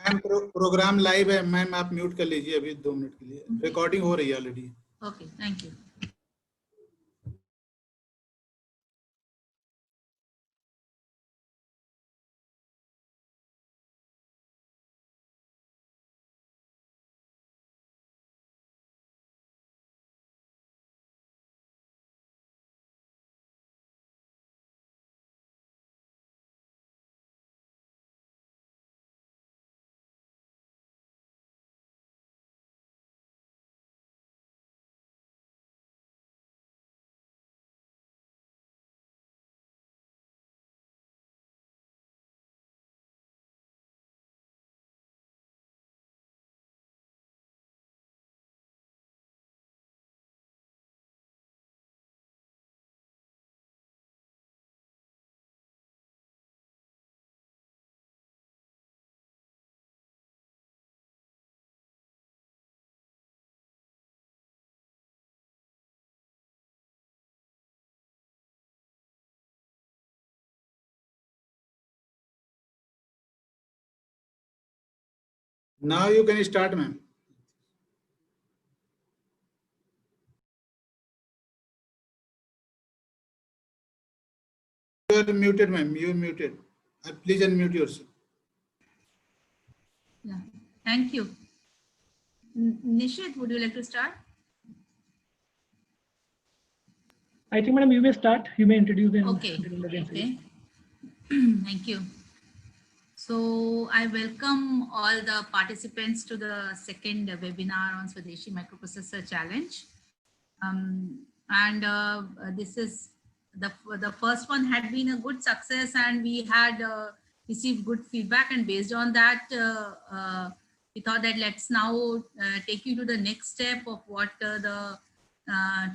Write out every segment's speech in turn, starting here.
Ma'am programme live है ma'am, आप mute कर लीजिए अभी 2 मिनट के लिए, रिकॉर्डिंग हो रही है already. Okay, thank you. Now you can start, ma'am. You are muted, ma'am. You are muted. Please unmute yourself. Yeah, thank you. Nishit, would you like to start? I think, madam, you may start. You may introduce and Okay. Thank you. So I welcome all the participants to the second webinar on Swadeshi Microprocessor Challenge. This is the first one had been a good success, and we had received good feedback, and based on that we thought that let's now take you to the next step of what the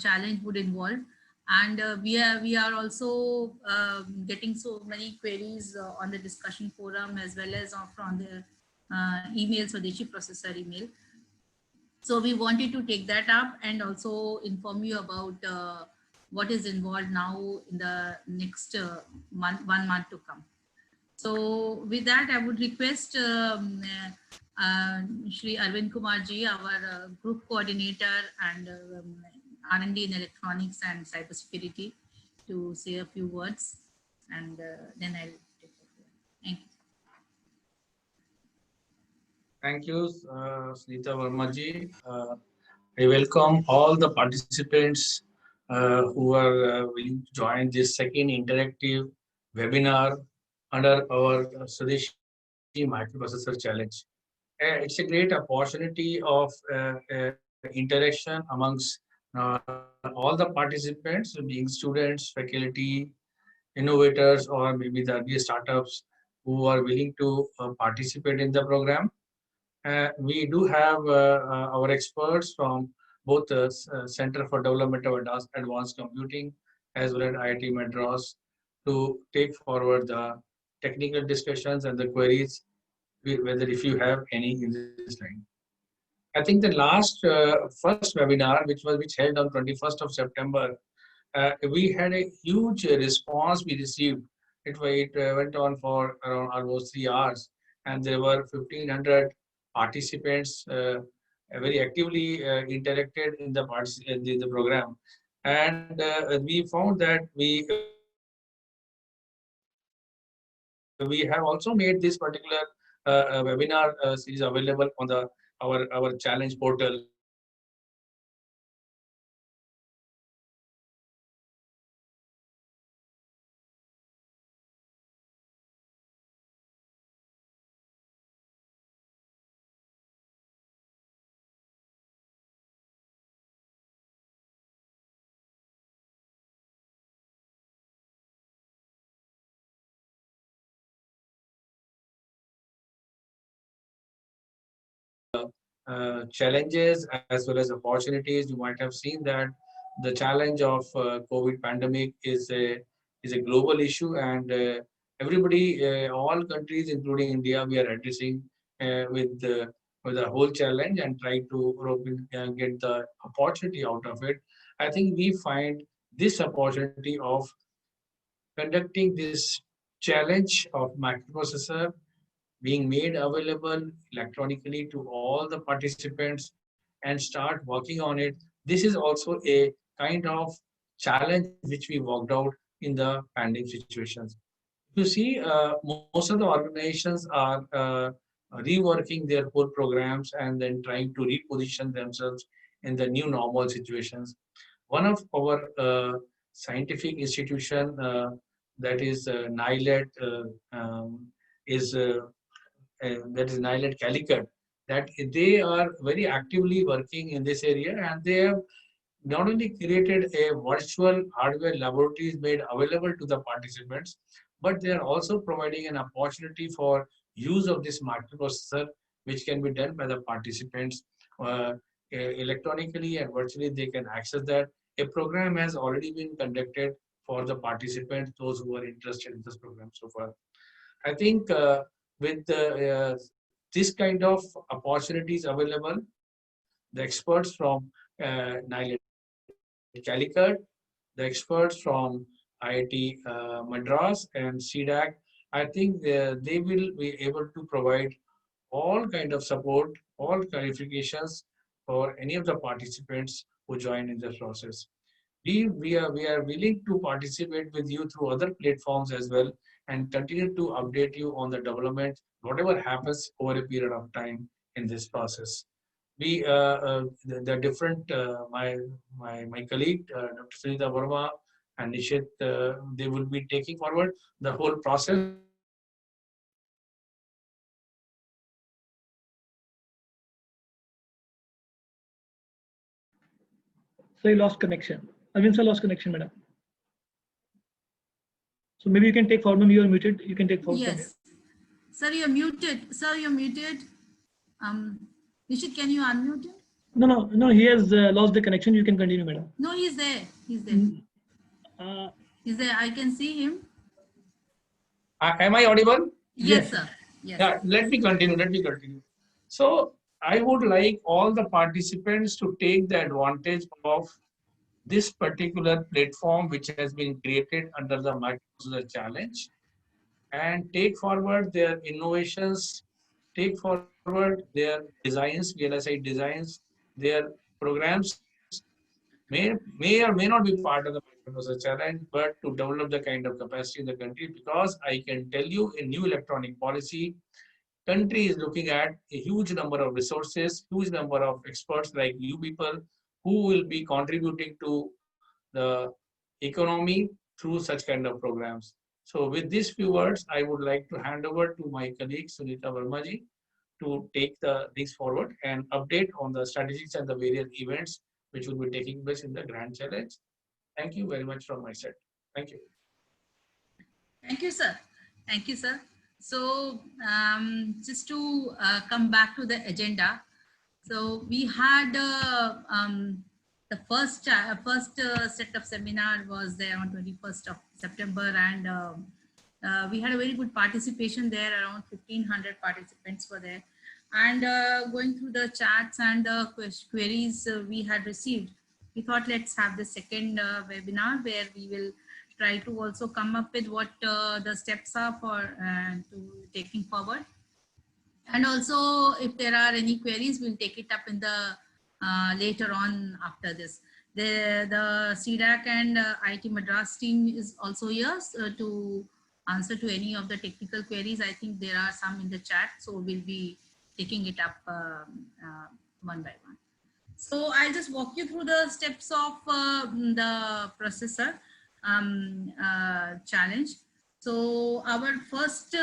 challenge would involve. And we are also getting so many queries on the discussion forum as well as from the email, Swadeshi Processor email. So we wanted to take that up and also inform you about what is involved now in the next 1 month to come. So with that, I would request Shri Arvind Kumar ji, our group coordinator and R&D in electronics and cybersecurity, to say a few words, and then I'll take it. Thank you. Thank you, Sunita Verma ji. I welcome all the participants who are willing to join this second interactive webinar under our Swadeshi Microprocessor Challenge. It's a great opportunity of interaction amongst all the participants, being students, faculty, innovators, or maybe the early startups who are willing to participate in the program. We do have our experts from both the Center for Development of Advanced Computing as well as IIT Madras to take forward the technical discussions and the queries, whether if you have any in this line. I think the last first webinar, which held on 21st of September, we had a huge response we received. It went on for around almost 3 hours, and there were 1,500 participants very actively interacted in the program. And we found that we have also made this particular webinar series available on our challenge portal. Challenges as well as opportunities. You might have seen that the challenge of COVID pandemic is a global issue, and everybody, all countries, including India, we are addressing with the whole challenge and try to get the opportunity out of it. I think we find this opportunity of conducting this challenge of microprocessor being made available electronically to all the participants and start working on it. This is also a kind of challenge which we worked out in the pandemic situations. You see, most of the organizations are reworking their whole programs and then trying to reposition themselves in the new normal situations. One of our scientific institution that is NILET is that is NILET Calicut, that they are very actively working in this area, and they have not only created a virtual hardware laboratories made available to the participants, but they are also providing an opportunity for use of this microprocessor, which can be done by the participants electronically and virtually. They can access that. A program has already been conducted for the participants, those who are interested in this program so far. I think with this kind of opportunities available, the experts from NILET Calicut, the experts from IIT Madras and CDAC, I think they will be able to provide all kind of support, all clarifications for any of the participants who join in the process. We are willing to participate with you through other platforms as well and continue to update you on the development, whatever happens over a period of time in this process. The different my colleague Dr. Sunita Verma and Nishit, they will be taking forward the whole process. So you lost connection. Arvind sir lost connection, madam. So maybe you can take forward. Maybe you are muted. You can take forward. Yes. Sir, you're muted. Sir, you're muted. Nishit, can you unmute him? No. He has lost the connection. You can continue, madam. No, he's there. He's there. He's there. I can see him. Am I audible? Yes, sir. Yes. Yeah, let me continue. So I would like all the participants to take the advantage of this particular platform which has been created under the Microprocessor Challenge and take forward their innovations, take forward their designs, VLSI designs, their programs may or may not be part of the Microprocessor Challenge, but to develop the kind of capacity in the country, because I can tell you in new electronic policy, country is looking at a huge number of resources, huge number of experts like you people who will be contributing to the economy through such kind of programs. So with these few words, I would like to hand over to my colleague Sunita Vermaji to take things forward and update on the strategies and the various events which will be taking place in the Grand Challenge. Thank you very much from my side. Thank you. Thank you, sir. Thank you, sir. So just to come back to the agenda. So we had the first set of seminar was there on 21st of September, and we had a very good participation there. Around 1,500 participants were there. And going through the chats and the queries we had received, we thought let's have the second webinar where we will try to also come up with what the steps are for to taking forward. And also if there are any queries, we'll take it up in the later on after this. The CDAC and IIT Madras team is also here to answer to any of the technical queries. I think there are some in the chat, so we'll be taking it up one by one. So I'll just walk you through the steps of the processor challenge. So our first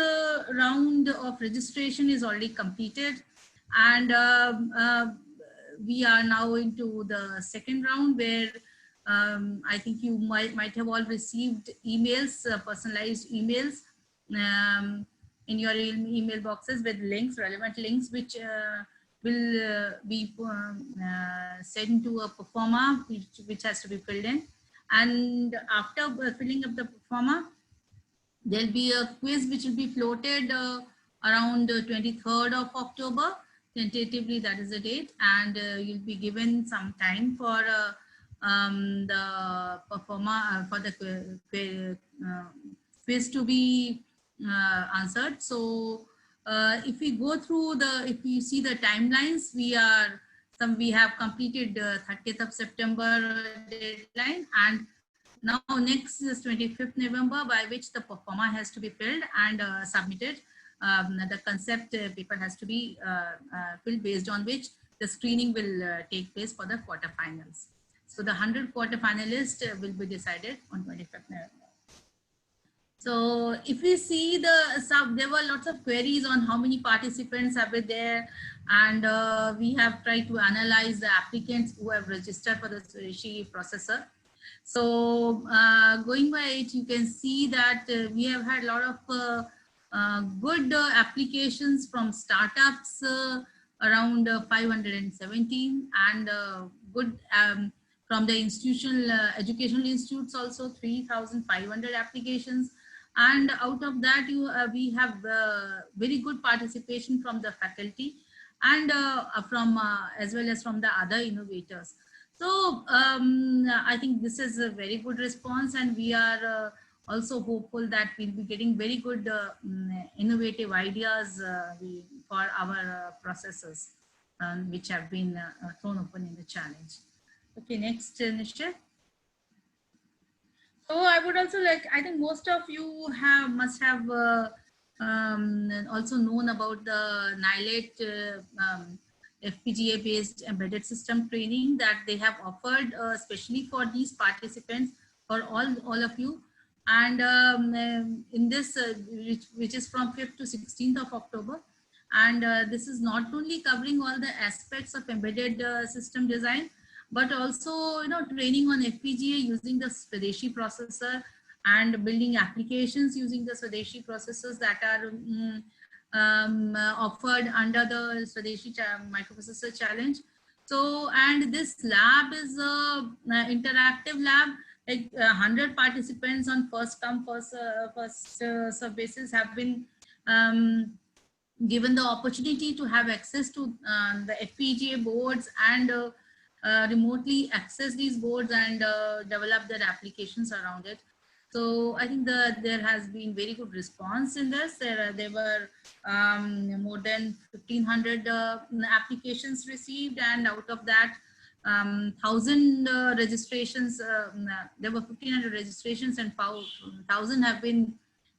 round of registration is already completed, and we are now into the second round where I think you might have all received emails, personalized emails in your email boxes with links, relevant links, which will be sent to a performer which has to be filled in. And after filling up the performer, there'll be a quiz which will be floated around 23rd of October. Tentatively, that is the date, and you'll be given some time for the performer for the quiz to be answered. So if we go through if you see the timelines, we have completed 30th of September deadline, and now next is 25th November, by which the performa has to be filled and submitted. The concept paper has to be filled, based on which the screening will take place for the quarterfinals. So the 100 quarterfinalists will be decided on 25th November. So if we see there were lots of queries on how many participants have been there, and we have tried to analyze the applicants who have registered for the Swadeshi processor. So going by it, you can see that we have had a lot of good applications from startups, around 517, and good from the institutional educational institutes also 3,500 applications. And out of that, we have very good participation from the faculty and from as well as from the other innovators. So I think this is a very good response, and we are also hopeful that we'll be getting very good innovative ideas for our processes, which have been thrown open in the challenge. Okay, next, Nishit. So I would also I think most of you must have also known about the NILATE FPGA based embedded system training that they have offered especially for these participants, for all of you. And in this, which is from 5th to 16th of October. And this is not only covering all the aspects of embedded system design, but also, training on FPGA using the Swadeshi processor and building applications using the Swadeshi processors that are offered under the Swadeshi microprocessor challenge. So, and this lab is a interactive lab. Like 100 participants on first come first serve basis have been given the opportunity to have access to the FPGA boards and remotely access these boards and develop their applications around it. So I think there has been very good response in this. There were more than 1,500 applications received, and out of that, 1,000 registrations. There were 1,500 registrations, and 1,000 have been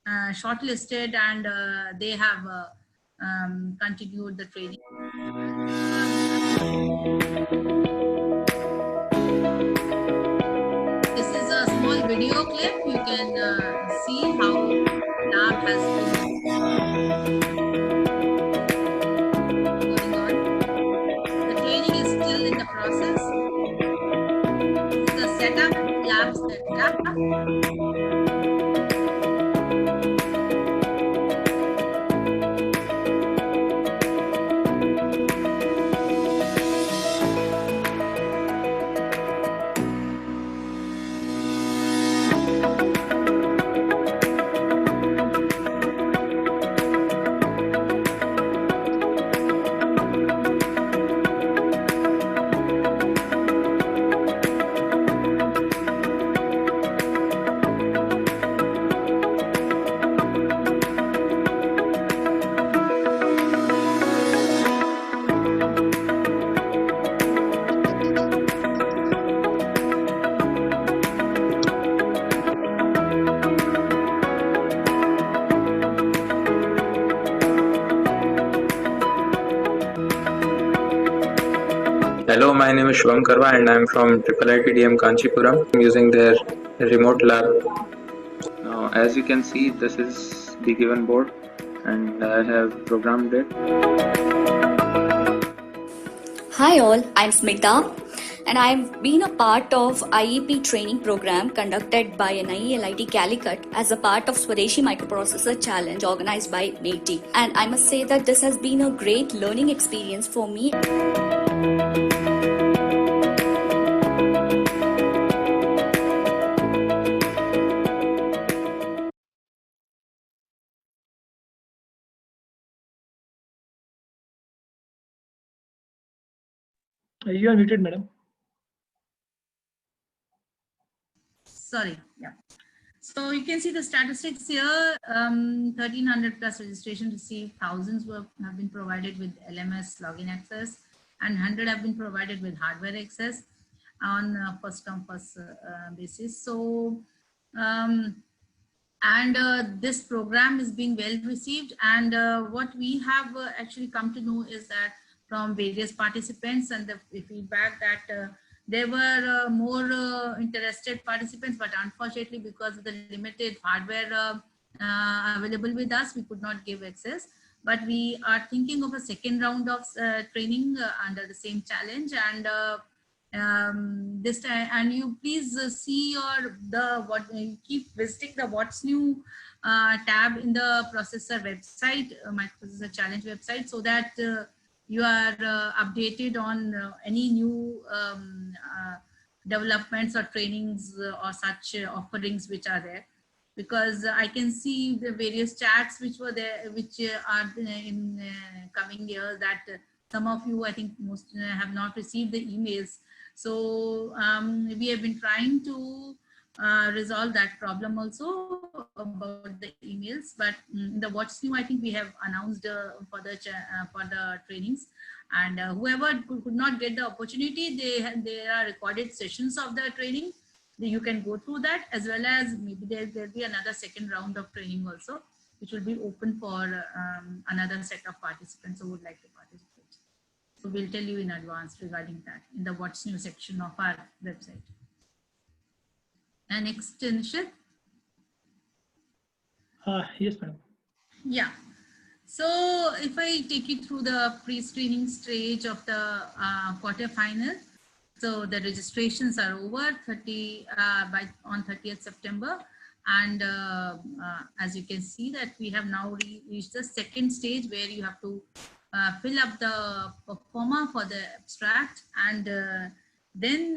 shortlisted, and they have continued the training. This is a small video clip. You can see how lab has been going on. The training is still in the process. This is a setup, lab setup. Hello, my name is Shubham Karwa and I am from IIIT Kanchipuram using their remote lab. Now, as you can see, this is the given board and I have programmed it. Hi all, I'm Smita and I've been a part of IEP training program conducted by NIE-LIT Calicut as a part of Swadeshi Microprocessor Challenge organized by NATE. And I must say that this has been a great learning experience for me. You are muted, madam. Sorry, yeah. So you can see the statistics here. 1,300 plus registration received. Thousands have been provided with LMS login access, and 100 have been provided with hardware access on first come first basis. So this program is being well received, and what we have actually come to know is that from various participants and the feedback that there were more interested participants, but unfortunately because of the limited hardware available with us, we could not give access. But we are thinking of a second round of training under the same challenge, and this time, and you please see keep visiting the what's new tab in the processor website, microprocessor challenge website, so that you are updated on any new developments or trainings or such offerings which are there. Because I can see the various chats which were there, which are in coming years, that some of you, I think most have not received the emails. So we have been trying to resolve that problem also about the emails. But in the what's new, I think we have announced for the trainings, and whoever could not get the opportunity, there are recorded sessions of the training. You can go through that, as well as maybe there'll be another second round of training also, which will be open for another set of participants who would like to participate. So we'll tell you in advance regarding that in the what's new section of our website. And next, Nishit. Yes, madam. Yeah. So if I take you through the pre-screening stage of the quarterfinal, so the registrations are over on 30th September. And as you can see that we have now reached the second stage, where you have to fill up the performer for the abstract, and then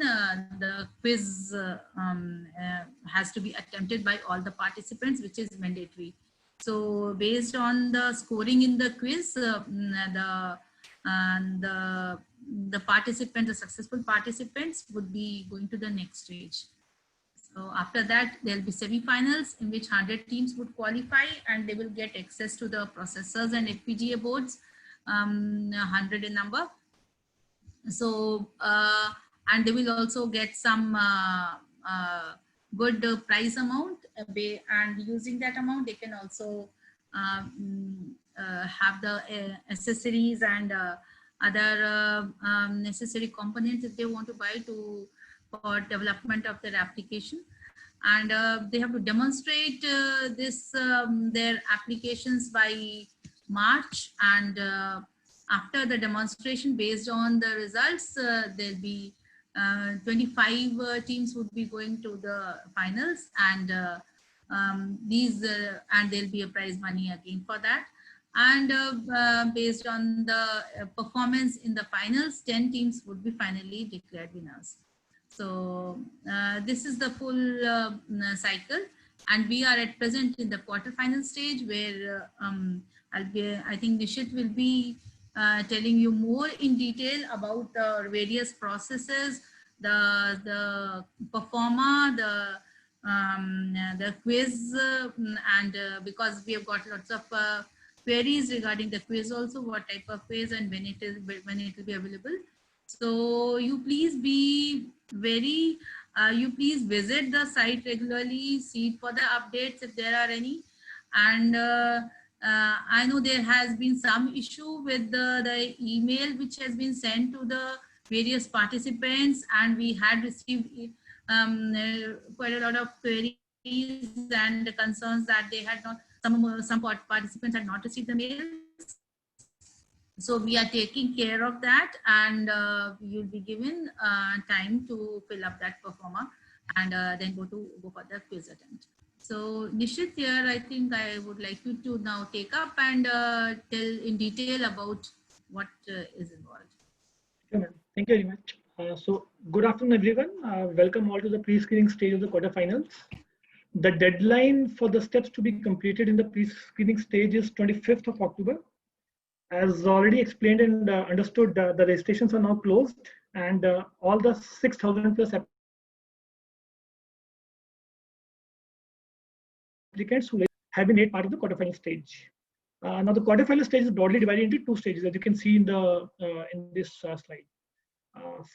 the quiz has to be attempted by all the participants, which is mandatory. So based on the scoring in the quiz, the participants, the successful participants, would be going to the next stage. So after that, there'll be semi-finals in which 100 teams would qualify, and they will get access to the processors and FPGA boards, 100 in number. So and they will also get some good prize amount, and using that amount, they can also have the accessories and other necessary components that they want to buy for development of their application. And they have to demonstrate their applications by March, and after the demonstration, based on the results, there'll be 25 teams would be going to the finals, and and there'll be a prize money again for that. And based on the performance in the finals, 10 teams would be finally declared winners. So this is the full cycle, and we are at present in the quarterfinal stage, where I think Nishit will be telling you more in detail about the various processes, the performer, the quiz, and because we have got lots of queries regarding the quiz also, what type of quiz and when it will be available. So you please be very, you please visit the site regularly, see for the updates if there are any. And I know there has been some issue with the email which has been sent to the various participants, and we had received quite a lot of queries and concerns that they had not, some participants had not received the mails. So we are taking care of that, and you'll be given time to fill up that performer, and then go for the quiz attempt. So Nishit, here I think I would like you to now take up and tell in detail about what is involved. Okay, thank you very much. So good afternoon, everyone. Welcome all to the pre-screening stage of the quarterfinals. The deadline for the steps to be completed in the pre-screening stage is 25th of October. As already explained and understood, the registrations are now closed, and all the 6,000 plus applicants who have been made part of the quarterfinal stage. Now the quarterfinal stage is broadly divided into two stages, as you can see in this slide.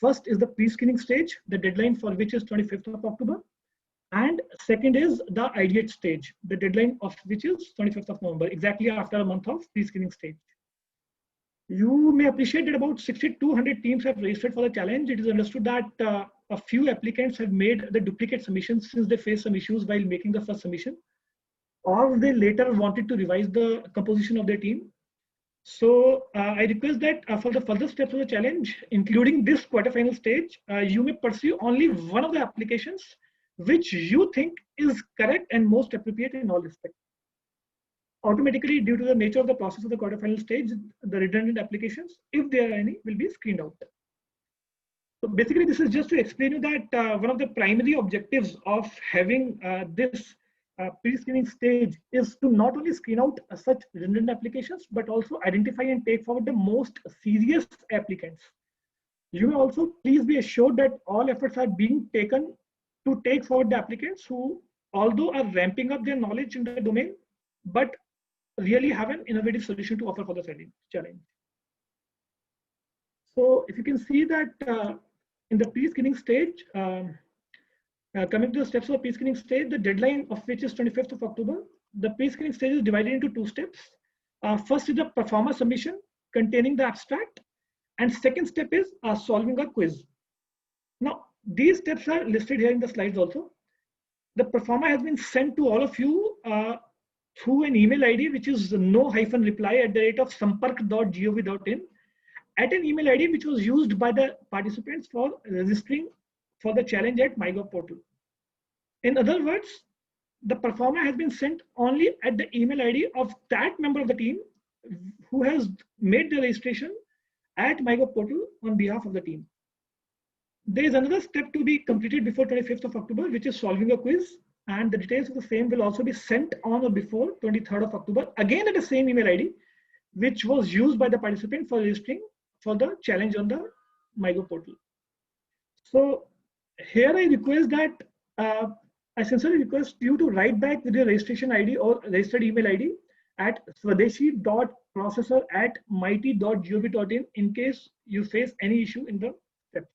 First is the pre-screening stage, the deadline for which is 25th of October. And second is the ideate stage, the deadline of which is 25th of November, exactly after a month of pre-screening stage. You may appreciate that about 6,200 teams have registered for the challenge. It is understood that a few applicants have made the duplicate submissions since they faced some issues while making the first submission, or they later wanted to revise the composition of their team. So I request that for the further steps of the challenge, including this quarterfinal stage, you may pursue only one of the applications which you think is correct and most appropriate in all respects. Automatically, due to the nature of the process of the quarterfinal stage, the redundant applications, if there are any, will be screened out. So basically, this is just to explain you that one of the primary objectives of having this pre-screening stage is to not only screen out such redundant applications, but also identify and take forward the most serious applicants. You may also please be assured that all efforts are being taken to take forward the applicants who, although are ramping up their knowledge in the domain, but really have an innovative solution to offer for the challenge. So if you can see that in the pre-screening stage, coming to the steps of the pre-screening stage, the deadline of which is 25th of October, the pre-screening stage is divided into two steps. First is the performer submission containing the abstract, and second step is solving a quiz. Now, these steps are listed here in the slides also. The performer has been sent to all of you through an email ID, which is no-reply@sampark.gov.in, at an email ID which was used by the participants for registering for the challenge at MyGov portal. In other words, the performer has been sent only at the email ID of that member of the team who has made the registration at MyGov portal on behalf of the team. There is another step to be completed before 25th of October, which is solving a quiz, and the details of the same will also be sent on or before 23rd of October, again at the same email ID, which was used by the participant for registering for the challenge on the MyGov portal. So here I request that, I sincerely request you to write back with your registration ID or registered email ID at swadeshi.processor@mighty.gov.in in case you face any issue in the steps.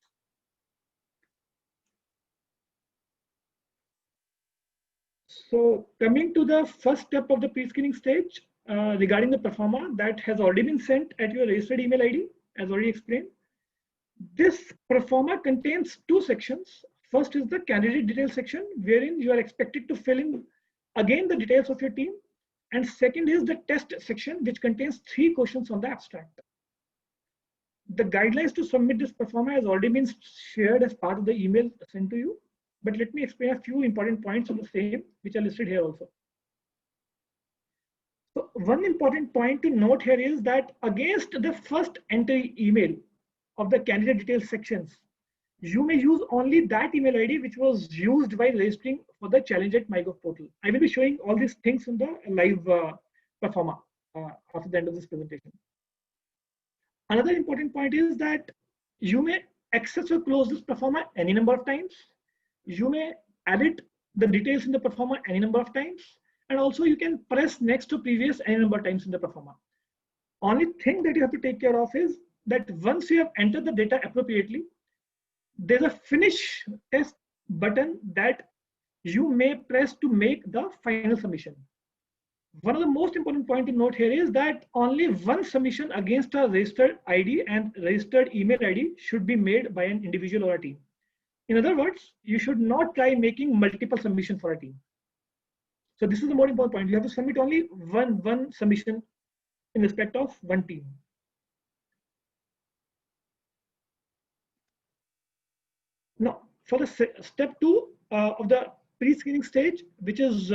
So coming to the first step of the pre-screening stage regarding the performer that has already been sent at your registered email ID, as already explained. This performer contains two sections. First is the candidate details section, wherein you are expected to fill in again the details of your team. And second is the test section, which contains 3 questions on the abstract. The guidelines to submit this performer has already been shared as part of the email sent to you. But let me explain a few important points on the same, which are listed here also. So one important point to note here is that against the first entry email of the candidate details sections, you may use only that email ID which was used while registering for the challenge at MyGov portal. I will be showing all these things in the live performer after the end of this presentation. Another important point is that you may access or close this performer any number of times. You may edit the details in the performer any number of times, and also you can press next to previous any number of times in the performer. Only thing that you have to take care of is that once you have entered the data appropriately, there's a finish test button that you may press to make the final submission. One of the most important point to note here is that only one submission against a registered ID and registered email ID should be made by an individual or a team. In other words, you should not try making multiple submissions for a team. So this is the more important point. You have to submit only one submission in respect of one team. Now, for the step 2 of the pre-screening stage, which is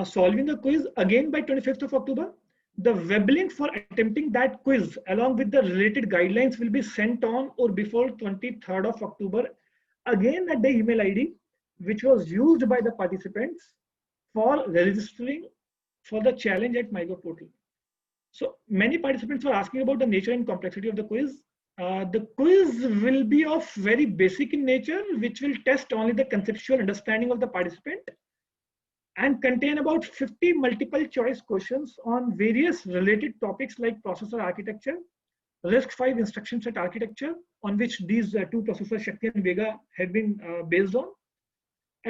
solving the quiz, again by 25th of October, the web link for attempting that quiz along with the related guidelines will be sent on or before 23rd of October, again at the email ID, which was used by the participants for registering for the challenge at MyGov portal. So many participants were asking about the nature and complexity of the quiz. The quiz will be of very basic in nature, which will test only the conceptual understanding of the participant. and contain about 50 multiple choice questions on various related topics like processor architecture, RISC-V instruction set architecture, on which these two processors, Shakti and Vega, have been based on,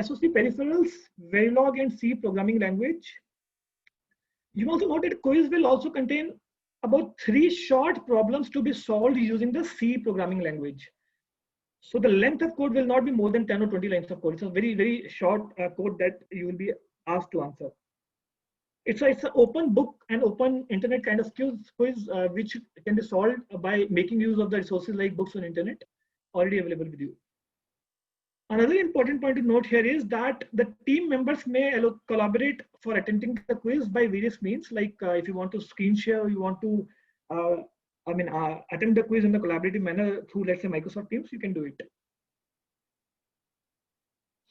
SoC peripherals, Verilog and C programming language. You also note that quiz will also contain about 3 short problems to be solved using the C programming language. So the length of code will not be more than 10 or 20 lines of code. It's a very, very short code that you will be asked to answer. It's an open book and open internet kind of quiz which can be solved by making use of the resources like books on internet already available with you. Another important point to note here is that the team members may collaborate for attempting the quiz by various means, like if you want to screen share, or you want to attempt the quiz in the collaborative manner through, let's say, Microsoft Teams, you can do it.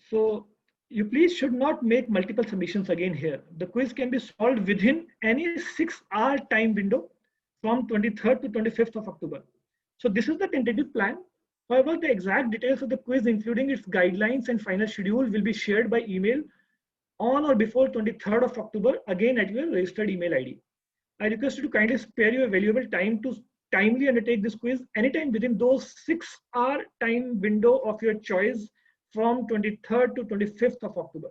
So you please should not make multiple submissions again here. The quiz can be solved within any 6-hour time window from 23rd to 25th of October. So this is the tentative plan. However, the exact details of the quiz, including its guidelines and final schedule, will be shared by email on or before 23rd of October, again at your registered email ID. I request you to kindly spare your valuable time to timely undertake this quiz anytime within those 6-hour time window of your choice from 23rd to 25th of October.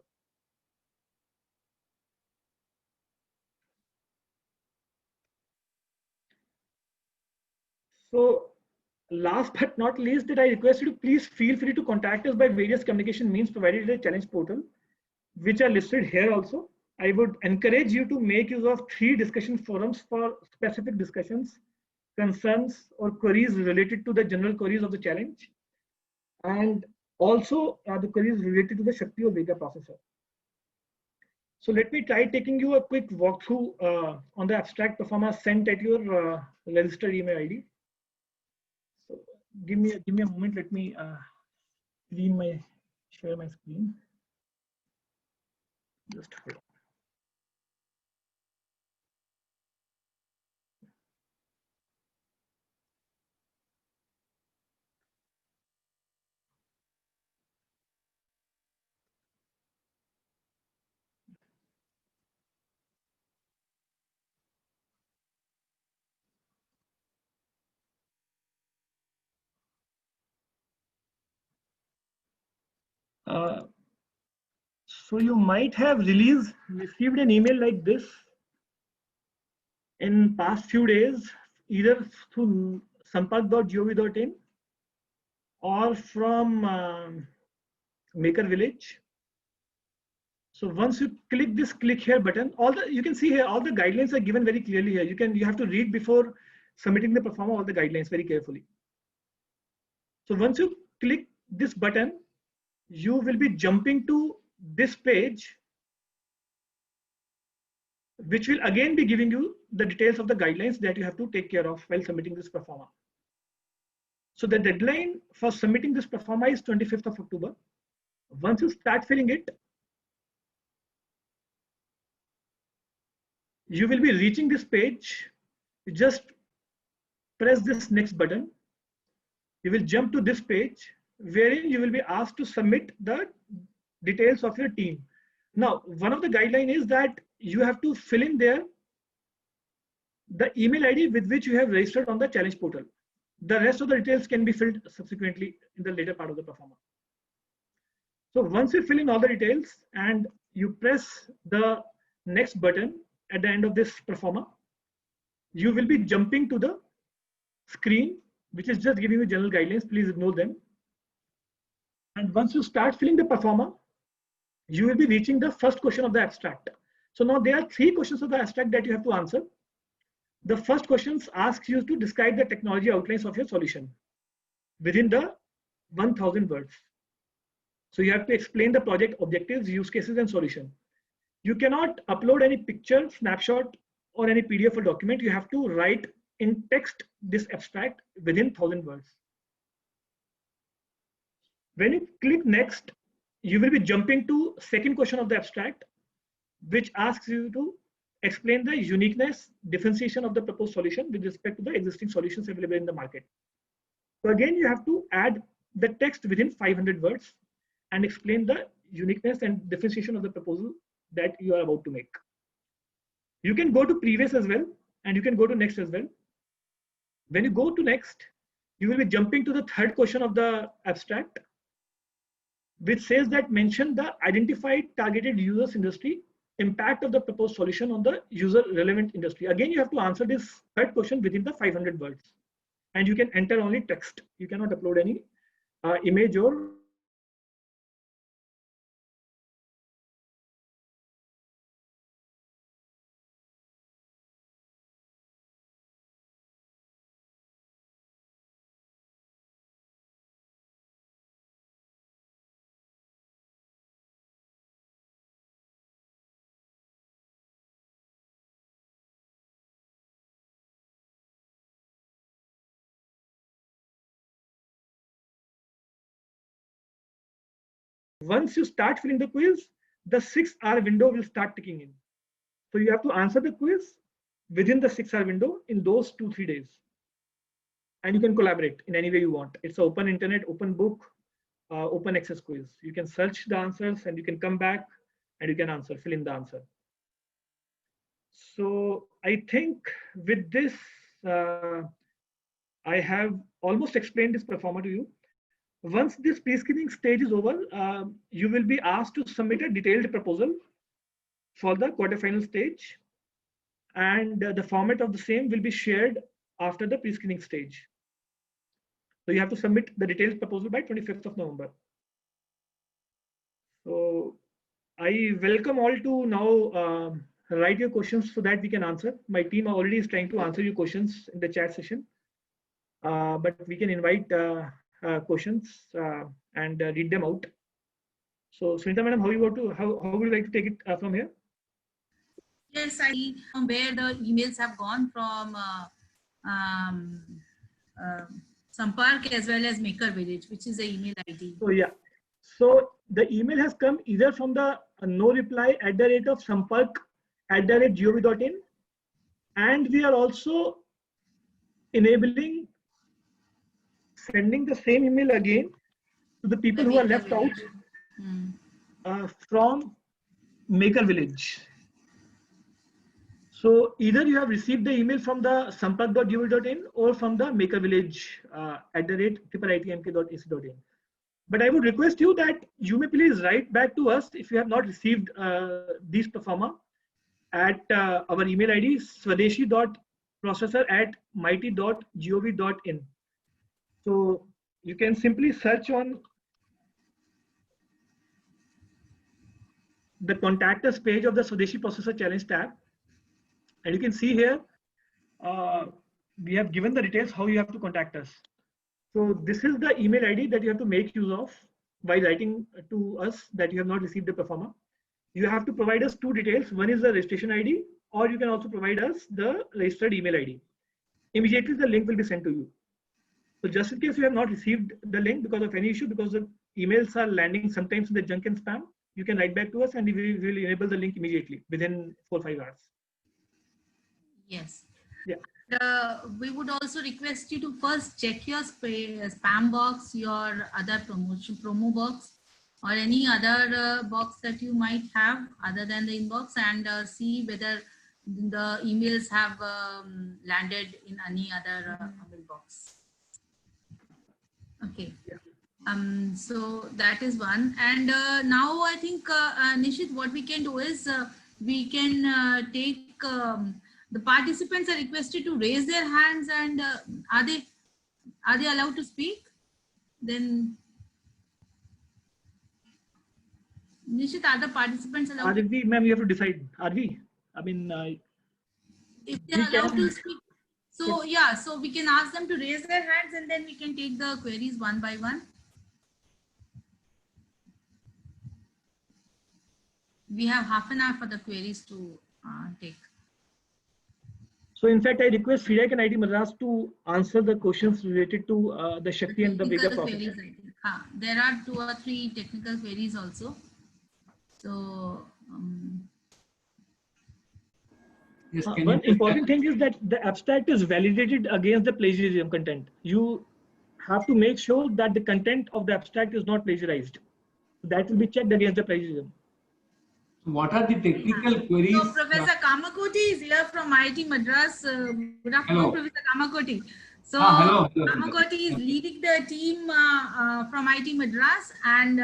So last but not least, that I request you to please feel free to contact us by various communication means provided in the challenge portal, which are listed here also. I would encourage you to make use of 3 discussion forums for specific discussions, concerns, or queries related to the general queries of the challenge, and also the queries related to the Shakti or Vega processor. So let me try taking you a quick walkthrough on the abstract performer sent at your registered email ID. So give me a moment. Let me share my screen. Just hold on. So you might have received an email like this in past few days, either through sampark.gov.in or from Maker Village. So once you click this click here button, you can see here all the guidelines are given very clearly here. You have to read before submitting the performer all the guidelines very carefully. So once you click this button, you will be jumping to this page, which will again be giving you the details of the guidelines that you have to take care of while submitting this performer. So the deadline for submitting this performer is 25th of October. Once you start filling it, you will be reaching this page. You just press this next button. You will jump to this page, wherein you will be asked to submit the details of your team. Now, one of the guidelines is that you have to fill in there the email ID with which you have registered on the challenge portal. The rest of the details can be filled subsequently in the later part of the performer. So once you fill in all the details and you press the next button at the end of this performer, you will be jumping to the screen, which is just giving you general guidelines. Please ignore them. And once you start filling the performer, you will be reaching the first question of the abstract. So now there are 3 questions of the abstract that you have to answer. The first question asks you to describe the technology outlines of your solution within the 1000 words. So you have to explain the project objectives, use cases, and solution. You cannot upload any picture, snapshot, or any PDF or document. You have to write in text this abstract within 1000 words. When you click next, you will be jumping to second question of the abstract, which asks you to explain the uniqueness, differentiation of the proposed solution with respect to the existing solutions available in the market. So again, you have to add the text within 500 words and explain the uniqueness and differentiation of the proposal that you are about to make. You can go to previous as well, and you can go to next as well. When you go to next, you will be jumping to the third question of the abstract, which says that mention the identified targeted users industry, impact of the proposed solution on the user relevant industry. Again, you have to answer this third question within the 500 words, and you can enter only text. You cannot upload any image or once you start filling the quiz, the 6-hour window will start ticking in. So you have to answer the quiz within the 6-hour window in those 2-3 days. And you can collaborate in any way you want. It's an open internet, open book, open access quiz. You can search the answers and you can come back and you can answer, fill in the answer. So I think with this, I have almost explained this performer to you. Once this pre-screening stage is over, you will be asked to submit a detailed proposal for the quarterfinal stage, and the format of the same will be shared after the pre-screening stage. So you have to submit the detailed proposal by 25th of November. So I welcome all to now write your questions so that we can answer. My team already is trying to answer your questions in the chat session, but we can invite questions and read them out. So Sunita madam, how would you like to take it from here? Yes, I see from where the emails have gone from Sampark as well as Maker Village, which is the email ID. So yeah, so the email has come either from the no reply @ sampark@gov.in, and we are also enabling sending the same email again to the people who are left out from Maker Village. So either you have received the email from the sampark.gov.in or from the Maker Village @IIITMK.ac.in. But I would request you that you may please write back to us if you have not received these performer at our email ID swadeshi.processor@mighty.gov.in. So you can simply search on the contact us page of the Swadeshi Processor Challenge tab, and you can see here we have given the details how you have to contact us. So this is the email ID that you have to make use of while writing to us that you have not received the performer. You have to provide us 2 details. One is the registration ID, or you can also provide us the registered email ID. Immediately the link will be sent to you. So just in case you have not received the link because of any issue, because the emails are landing sometimes in the junk and spam, you can write back to us and we will enable the link immediately within 4 or 5 hours. Yes. Yeah. We would also request you to first check your spam box, your other promo box, or any other box that you might have other than the inbox, and see whether the emails have landed in any other mailbox. Okay. So that is one. And now I think, Nishit, what we can do is we can take the participants are requested to raise their hands, and are they allowed to speak? Then Nishit, are the participants allowed? Are we, ma'am? You have to decide. Are we? I mean, if they are allowed to speak. So yeah, so we can ask them to raise their hands, and then we can take the queries one by one. We have half an hour for the queries to take. So in fact, I request FIDEC and IIT Madras to answer the questions related to the Shakti and the Vega process. There are 2 or 3 technical queries also. So Yes, one important thing is that the abstract is validated against the plagiarism content. You have to make sure that the content of the abstract is not plagiarized. That will be checked against the plagiarism. What are the technical queries? So Professor Kamakoti is here from IIT Madras. Good afternoon, Hello. Professor Kamakoti. So Hello. Kamakoti is leading the team from IIT Madras and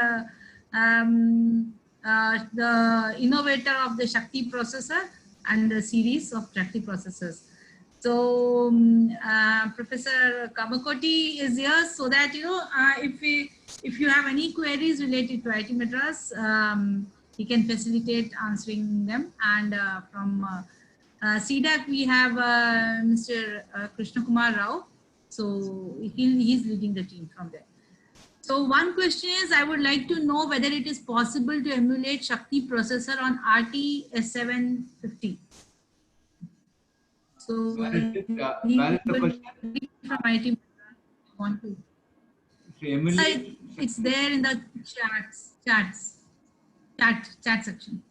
the innovator of the Shakti processor and the series of Shakti processors. So Professor Kamakoti is here so that if you have any queries related to IIT Madras, he can facilitate answering them. And from CDAC, we have Mr. Krishna Kumar Rao. So he's leading the team from there. So one question is, I would like to know whether it is possible to emulate Shakti processor on RT S750. So Where is the question? From IIT want to. It's there in the chat section.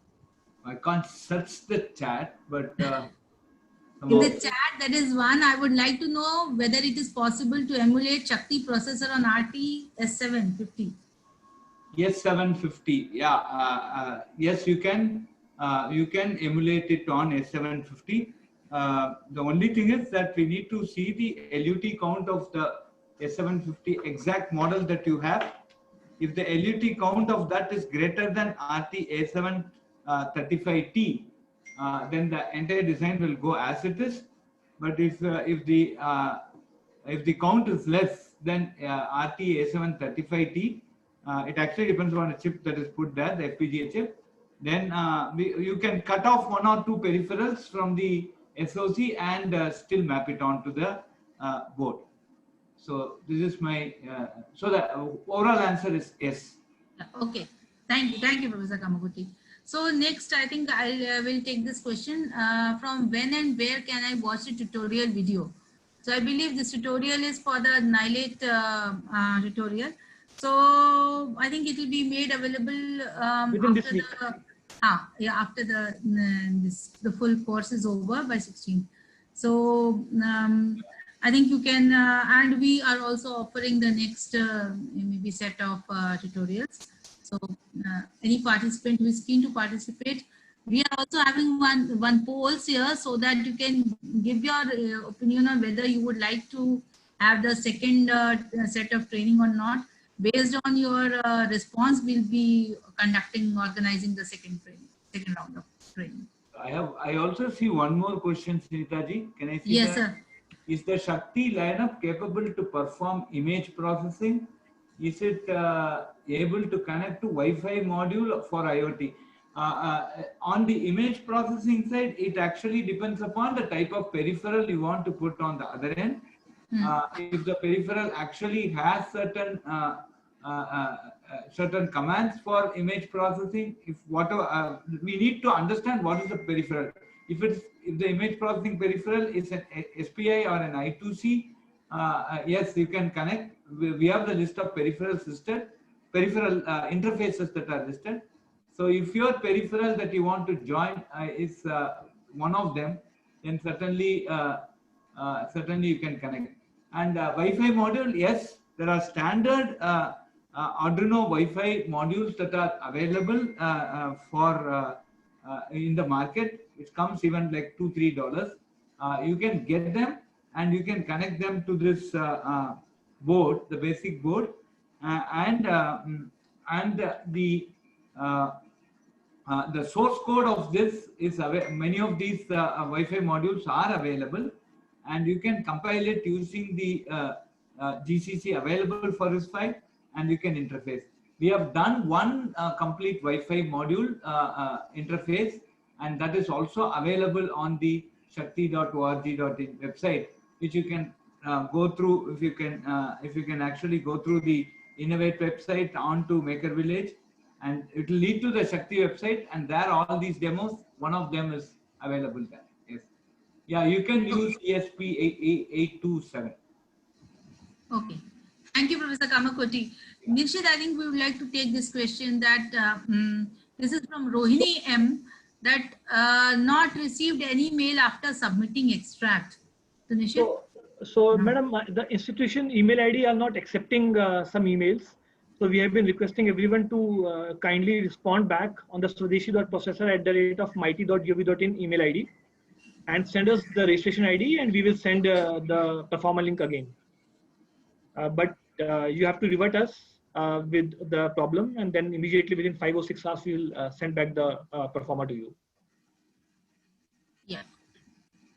I can't search the chat, but in the chat, there is one. I would like to know whether it is possible to emulate Shakti processor on RT S750. S750, yeah, yes, you can emulate it on S750. The only thing is that we need to see the LUT count of the S750 exact model that you have. If the LUT count of that is greater than RT A735T, then the entire design will go as it is. But if the count is less than RT A735T, it actually depends on a chip that is put there, the FPGA chip. Then you can cut off one or two peripherals from the SoC and still map it onto the board. So this is my, so the overall answer is yes. Okay, thank you, Professor Kamakoti. So next, I think I will take this question from when and where can I watch the tutorial video? So I believe this tutorial is for the Nilate tutorial. So I think it will be made available Within this week. after the full course is over by 16th. So I think you can, and we are also offering the next maybe set of tutorials. So any participant who is keen to participate, we are also having one polls here so that you can give your opinion on whether you would like to have the second set of training or not. Based on your response, we'll be organizing the second round of training. I also see one more question, Sunita ji. Can I see yes, that? Sir. Is the Shakti lineup capable to perform image processing? Is it able to connect to Wi-Fi module for IoT? On the image processing side, it actually depends upon the type of peripheral you want to put on the other end. If the peripheral actually has certain certain commands for image processing, if whatever we need to understand what is the peripheral. If the image processing peripheral is an SPI or an I2C, yes, you can connect. We have the list of peripherals listed, peripheral interfaces that are listed. So if your peripheral that you want to join is one of them, then certainly you can connect. And Wi-Fi module, yes, there are standard Arduino Wi-Fi modules that are available for in the market. It comes even like $2-3. You can get them and you can connect them to this board, the basic board, and the source code of this is many of these Wi-Fi modules are available, and you can compile it using the GCC available for RISC-V, and you can interface. We have done one complete Wi-Fi module interface, and that is also available on the shakti.org.in website, which you can go through. If you can actually go through the Innovate website onto Maker Village, and it will lead to the Shakti website, and there all these demos, one of them is available there. Yes. Yeah, you can use ESP827. Okay. Thank you, Professor Kamakoti. Nishit, I think we would like to take this question that this is from Rohini M, that not received any mail after submitting extract. So, Nishit? So madam, the institution email ID are not accepting some emails. So we have been requesting everyone to kindly respond back on the swadeshi.processor@mighty.gov.in email ID and send us the registration ID, and we will send the performer link again. But you have to revert us with the problem, and then immediately within 5 or 6 hours, we will send back the performer to you. Yeah.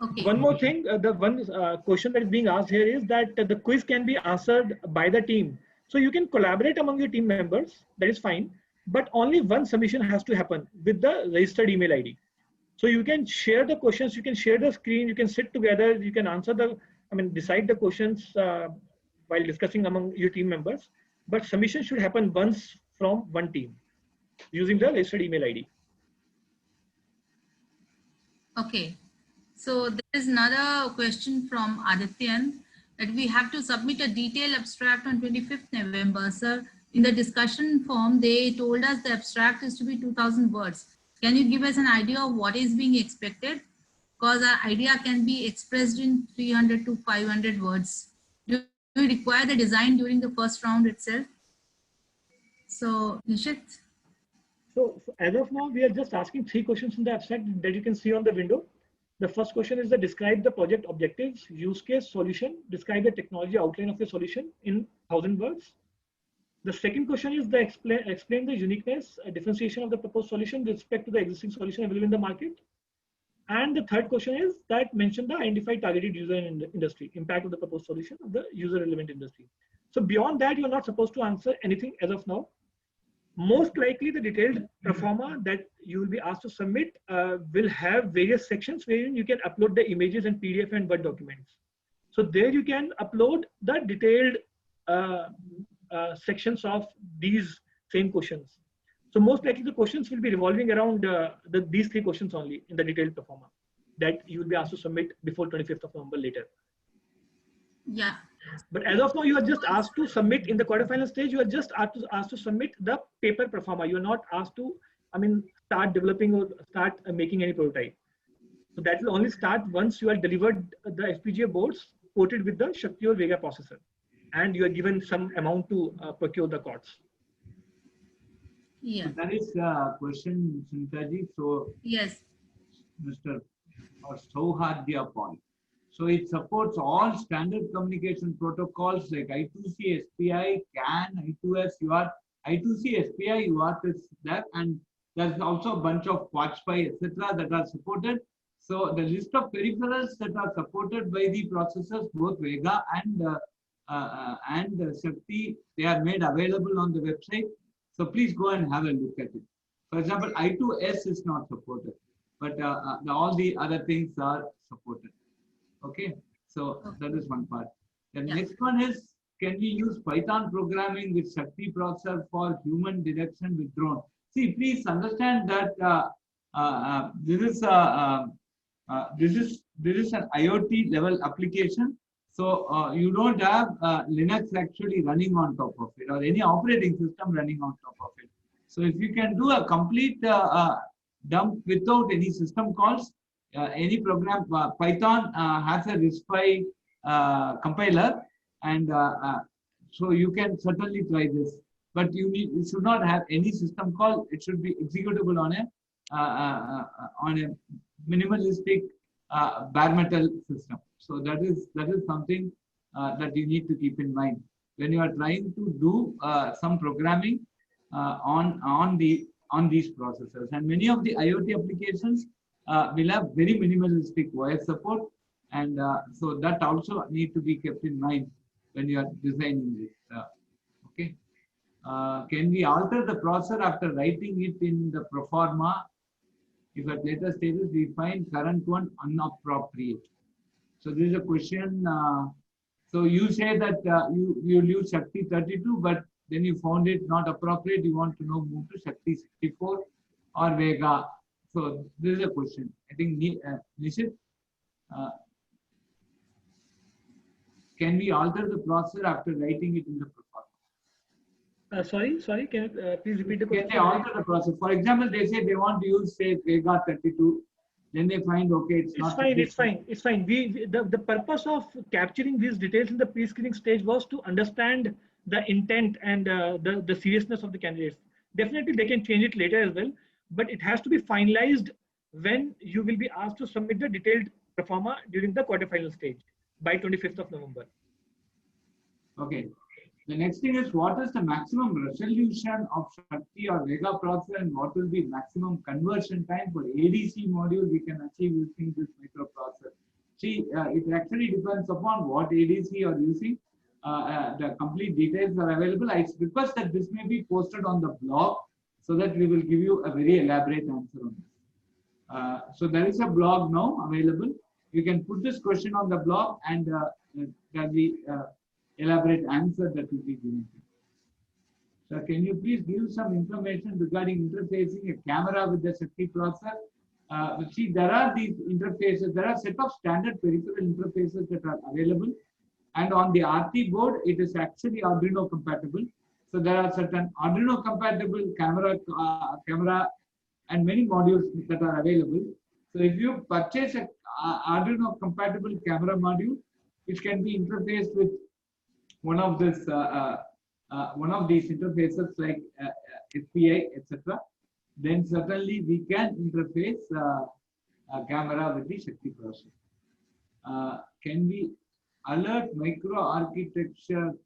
Okay. One more thing, the one question that is being asked here is that the quiz can be answered by the team. So you can collaborate among your team members, that is fine, but only one submission has to happen with the registered email ID. So you can share the questions, you can share the screen, you can sit together, you can answer decide the questions while discussing among your team members, but submission should happen once from one team using the registered email ID. Okay. So there is another question from Adityan that we have to submit a detailed abstract on 25th November. Sir, in the discussion form, they told us the abstract is to be 2000 words. Can you give us an idea of what is being expected? Because our idea can be expressed in 300 to 500 words. Do you require the design during the first round itself? So, Nishit? So as of now, we are just asking 3 questions in the abstract that you can see on the window. The first question is describe the project objectives, use case, solution, describe the technology outline of your solution in 1000 words. The second question is explain the uniqueness, differentiation of the proposed solution with respect to the existing solution available in the market. And the third question is that mention the identified targeted user in the industry, impact of the proposed solution of the user relevant industry. So beyond that, you're not supposed to answer anything as of now. Most likely the detailed performer that you will be asked to submit will have various sections wherein you can upload the images and PDF and Word documents. So there you can upload the detailed sections of these same questions. So most likely the questions will be revolving around these 3 questions only in the detailed performer that you will be asked to submit before 25th of November later. Yeah. But as of now, you are just asked to submit in the quarterfinal stage. You are just asked to submit the paper performer. You are not asked to, start developing or start making any prototype. So that will only start once you are delivered the FPGA boards coated with the Shakti or Vega processor, and you are given some amount to procure the cords. Yeah. So that is the question, Sunitaji. So Yes. Mr. Sohadya point. So it supports all standard communication protocols like I2C, SPI, CAN, I2S, UART, I2C, SPI, UART is there, and there's also a bunch of QuadSPI, etc. that are supported. So the list of peripherals that are supported by the processors, both Vega and Shakti, they are made available on the website. So please go and have a look at it. For example, I2S is not supported, but all the other things are supported. Okay, so that is one part. The next one is, can we use Python programming with Shakti processor for human detection with drone? See, please understand that this is an IoT level application. So you don't have Linux actually running on top of it or any operating system running on top of it. So if you can do a complete dump without any system calls, any program, Python has a RISC-V compiler, and so you can certainly try this. But you should not have any system call. It should be executable on a minimalistic bare metal system. So that is something that you need to keep in mind when you are trying to do some programming on these processors. And many of the IoT applications will have very minimalistic OS support, and so that also need to be kept in mind when you are designing this. Okay. Can we alter the processor after writing it in the proforma if at later stages we find current one inappropriate? So this is a question. So you say that you use Shakti 32, but then you found it not appropriate. You want to know move to Shakti 64 or Vega. So this is a question. I think Nishit, can we alter the processor after writing it in the proforma? Sorry, can you please repeat the question? Can they alter the processor? For example, they say they want to use, say, Vega 32. Then they find, okay, it's not. It's fine. The purpose of capturing these details in the pre-screening stage was to understand the intent and the seriousness of the candidates. Definitely they can change it later as well, but it has to be finalized when you will be asked to submit the detailed performa during the quarterfinal stage by 25th of November. Okay. The next thing is, what is the maximum resolution of Shakti or Vega processor, and what will be maximum conversion time for ADC module we can achieve using this microprocessor? See, it actually depends upon what ADC you are using. The complete details are available. I request that this may be posted on the blog so that we will give you a very elaborate answer on this. So there is a blog now available. You can put this question on the blog, and there will be elaborate answer that will be given. So can you please give some information regarding interfacing a camera with the Shakti processor? See, there are these interfaces. There are a set of standard peripheral interfaces that are available, and on the RT board, it is actually Arduino compatible. So there are certain Arduino compatible camera and many modules that are available. So if you purchase a Arduino compatible camera module, which can be interfaced with one of these interfaces like SPI, etc., then certainly we can interface a camera with the Shakti processor. Can we alert microarchitecture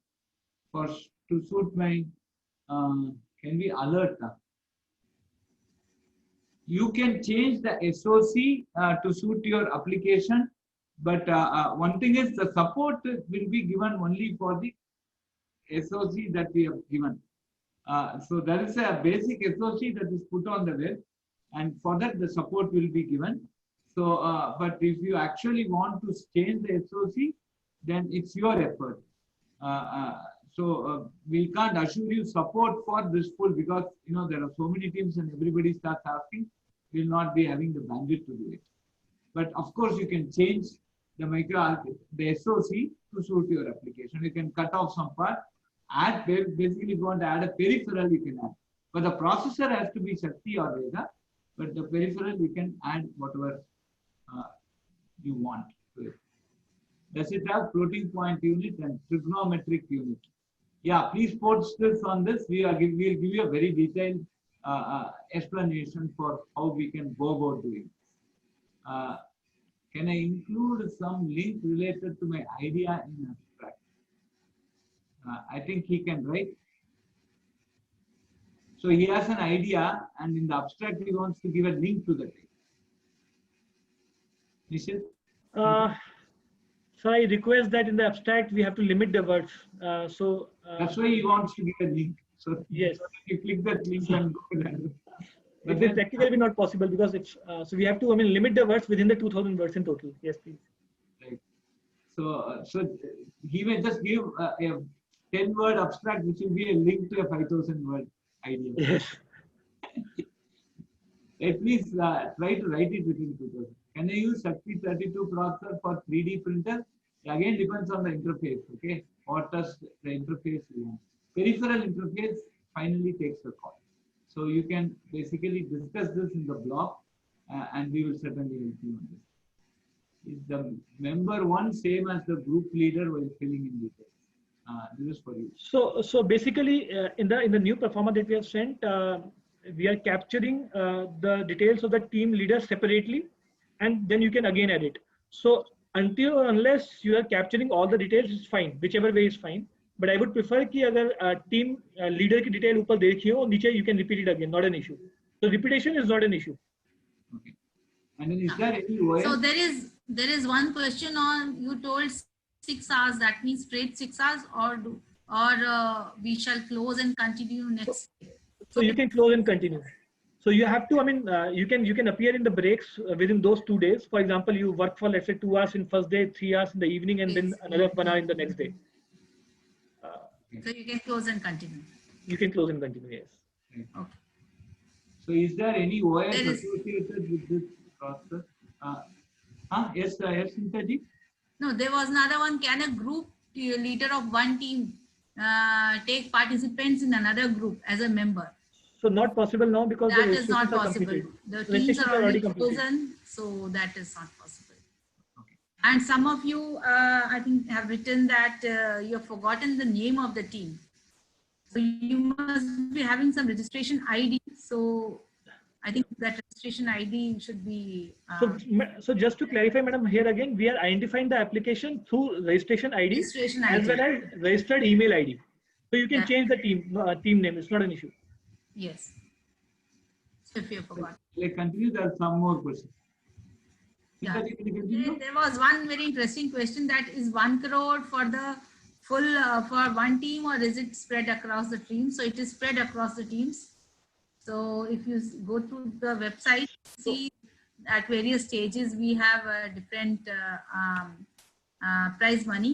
to suit my? Can we alert? You can change the SOC to suit your application. But one thing is, the support will be given only for the SOC that we have given. So there is a basic SOC that is put on the web, and for that the support will be given. So, but if you actually want to change the SOC, then it's your effort. So we can't assure you support for this full, because there are so many teams and everybody starts asking. We'll not be having the bandwidth to do it. But of course, you can change the the SOC to suit your application. You can cut off some part, add, basically if you want to add a peripheral, you can add. But the processor has to be Shakti or Vega, but the peripheral, you can add whatever you want to it. Does it have floating point unit and trigonometric unit? Yeah, please post this on this. We'll give you a very detailed explanation for how we can go about doing this. Can I include some link related to my idea in abstract? I think he can write. So he has an idea, and in the abstract he wants to give a link to the thing. Nishit? So I request that in the abstract we have to limit the words. That's why he wants to give a link. So yes, you click that link and go there. It is practically not possible, because it's so we have to limit the words within the 2000 words in total. Yes, please. Right. So he may just give a 10-word abstract, which will be a link to a 5,000-word idea. Yes. At least try to write it within 2000. Can I use Shakti 32 processor for 3D printer? Again, depends on the interface. Okay, what does the interface want? Peripheral interface finally takes the call. So you can basically discuss this in the blog, and we will certainly help you on this. Is the member one same as the group leader while filling in details? This is for you. So basically, in the new performer that we have sent, we are capturing the details of the team leader separately, and then you can again edit. So until or unless you are capturing all the details, it's fine. Whichever way is fine. But I would prefer कि अगर team leader की detail ऊपर देखी हो, नीचे you can repeat it again, not an issue. So repetition is not an issue. Okay. And then is there any way? So there is one question on, you told 6 hours, that means straight 6 hours, or we shall close and continue next day. So you can close and continue. So you have to, you can appear in the breaks within those 2 days. For example, you work for, let's say, 2 hours in first day, 3 hours in the evening, and then another 1 hour in the next day. So you can close and continue. You can close and continue, yes. Okay. So is there any OS associated with this process? Yes, Sintaji? No, there was another one. Can a group leader of one team take participants in another group as a member? So not possible now, because that the is not possible. completed. The teams are already chosen, so that is not possible. And some of you, I think, have written that you have forgotten the name of the team. So you must be having some registration ID. So I think that registration ID should be So just to clarify, madam, here again, we are identifying the application through registration ID registration as ID. well as registered email ID. So you can Yeah. change the team name. It's not an issue. Yes. So if you forgot. Let's continue. There are some more questions. Yeah. Can you continue? There was one very interesting question, that is 1 crore for the full for one team, or is it spread across the teams? So it is spread across the teams. So if you go to the website, see at various stages we have different prize money.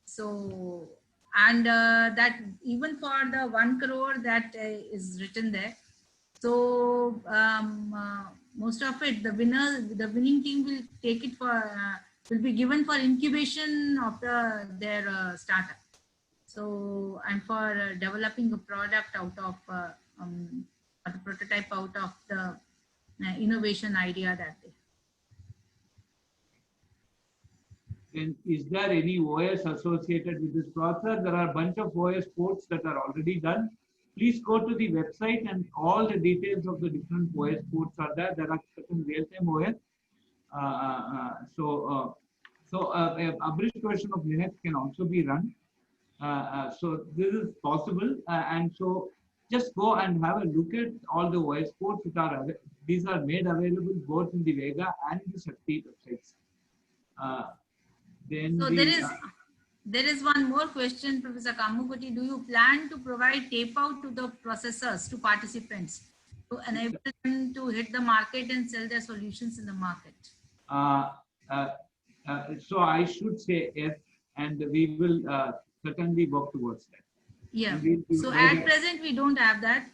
So and that even for the 1 crore that is written there. So most of it, the winning team will take it for will be given for incubation of their startup. So and for developing a product out of or the prototype out of the innovation idea that they have. And is there any OS associated with this process? There are a bunch of OS ports that are already done. Please go to the website and all the details of the different OS ports are there. There are certain real-time OS. A brief version of Linux can also be run. So this is possible. And so just go and have a look at all the OS ports that are available. These are made available both in the Vega and the Shakti websites. So there is one more question, Professor Kamakoti. Do you plan to provide tape out to the processors, to participants, to enable them to hit the market and sell their solutions in the market? So I should say yes, and we will certainly work towards that. Yeah. So at present we don't have that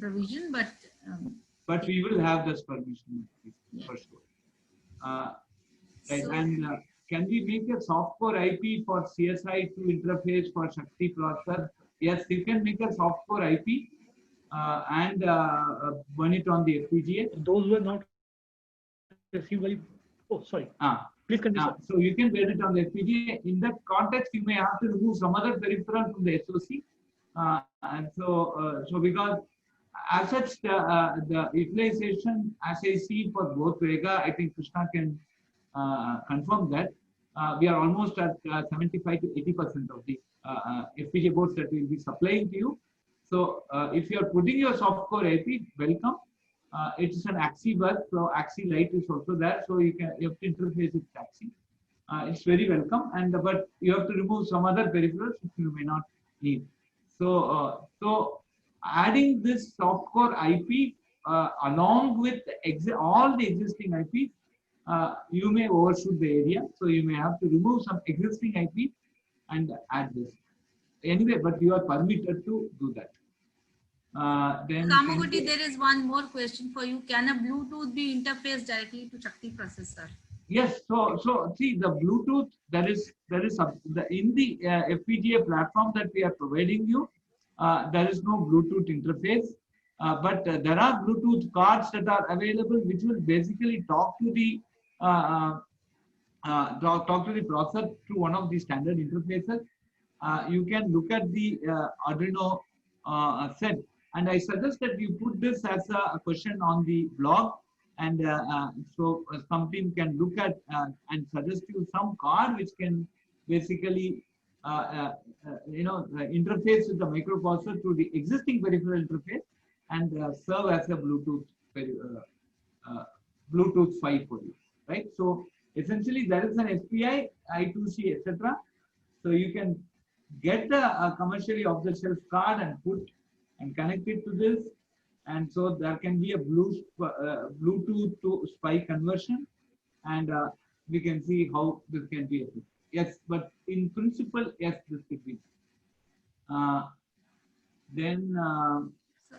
provision, but we will have this permission for sure. And can we make a softcore IP for CSI to interface for Shakti processor? Yes, you can make a softcore IP and burn it on the FPGA. Those were not received by. Oh, sorry. Please continue. So you can burn it on the FPGA. In that context, you may have to remove some other peripheral from the SoC. And so because as such, the utilization, as I see for both Vega, I think Krishna can confirm that we are almost at 75 to 80% of the FPGA boards that we will be supplying to you. So if you are putting your softcore IP, welcome. It is an Axie bus, so Axie Lite is also there, so you have to interface with Axie. It's very welcome, but you have to remove some other peripherals which you may not need. So adding this softcore IP along with all the existing IPs, you may overshoot the area, so you may have to remove some existing IP and add this. Anyway, but you are permitted to do that. Then Kamakoti, there is one more question for you. Can a Bluetooth be interfaced directly to Shakti processor? Yes. So see the Bluetooth. There is in the FPGA platform that we are providing you. There is no Bluetooth interface, but there are Bluetooth cards that are available, which will basically talk to the processor through one of the standard interfaces. You can look at the Arduino set, and I suggest that you put this as a question on the blog, and so some team can look at and suggest you some card which can basically interface with the microprocessor through the existing peripheral interface and serve as a Bluetooth 5 for you, right? So essentially there is an SPI, I2C, etc. So you can get the commercially off-the-shelf card and put and connect it to this, and so there can be a Bluetooth to SPI conversion, and we can see how this can be achieved. Yes, but in principle, yes, this could be. So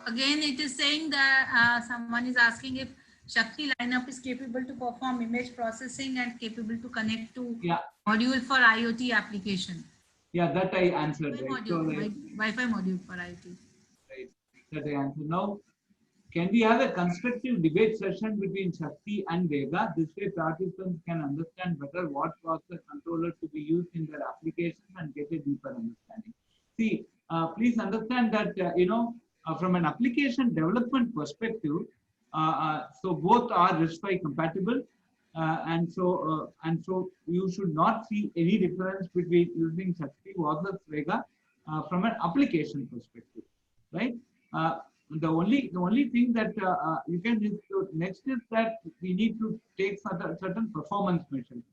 again, it is saying that someone is asking if Shakti lineup is capable to perform image processing and capable to connect to module for IoT application. Yeah, that I answered. Wi-Fi module for IoT. Right, that I answered. Now, can we have a constructive debate session between Shakti and Vega? This way, participants can understand better what processor controller to be used in their application and get a deeper understanding. See, please understand that, from an application development perspective, so both are RISC-V compatible. And so you should not see any difference between using Shakti versus Vega from an application perspective, right? The only thing that you can do next is that we need to take certain performance measures.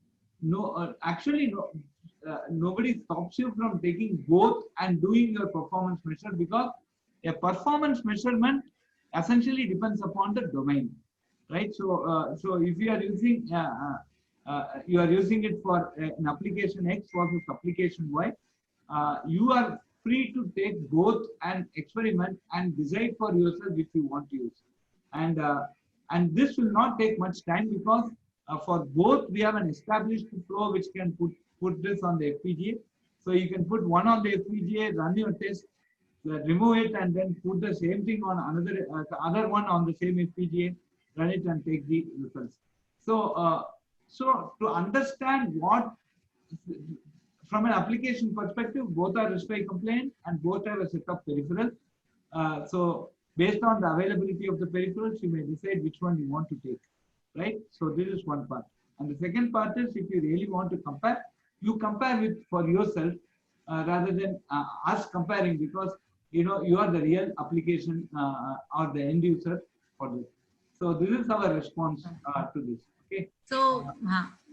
Nobody stops you from taking both and doing your performance measure, because a performance measurement essentially depends upon the domain, right? So if you are using it for an application X versus application Y, you are free to take both and experiment and decide for yourself if you want to use. And this will not take much time, because for both we have an established flow which can put this on the FPGA. So you can put one on the FPGA, run your test, remove it, and then put the same thing on another other one on the same FPGA, run it, and take the results. So to understand what, from an application perspective, both are RISC-V compliant and both have a set of peripherals. So based on the availability of the peripherals, you may decide which one you want to take, right? So this is one part. And the second part is, if you really want to compare, you compare with for yourself rather than us comparing, because you are the real application or the end user for this. So this is our response to this. Okay. So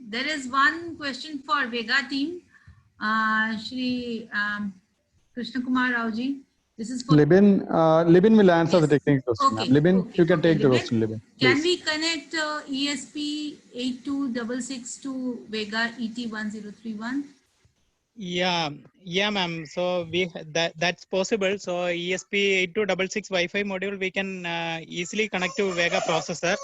there is one question for Vega team. Shri Krishna Kumar Rauji. This is for Libin will answer the technical question. Okay. Libin, Okay. you can take the Libin, question, Libin. Can Please. we connect ESP8266 to Vega ET1031? Yeah, ma'am. So that's possible. So ESP8266 Wi-Fi module we can easily connect to Vega processor,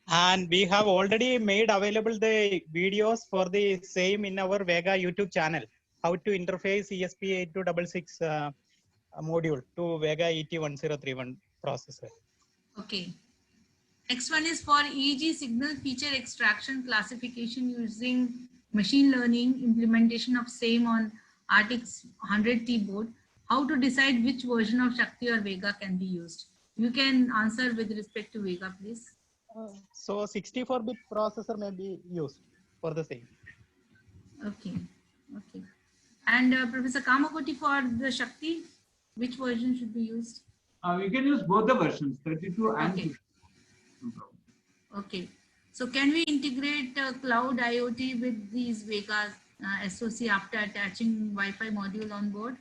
and we have already made available the videos for the same in our Vega YouTube channel. How to interface ESP8266 module to Vega ET1031 processor. Okay. Next one is for EEG signal feature extraction classification using machine learning implementation of same on RTX 100T board. How to decide which version of Shakti or Vega can be used? You can answer with respect to Vega, please. So 64-bit processor may be used for the same. Okay. Okay. And Professor Kamakoti, for the Shakti, which version should be used? We can use both the versions, 32 and Okay. 50. No problem. Okay. So can we integrate cloud IoT with these Vega SoC after attaching Wi-Fi module on board?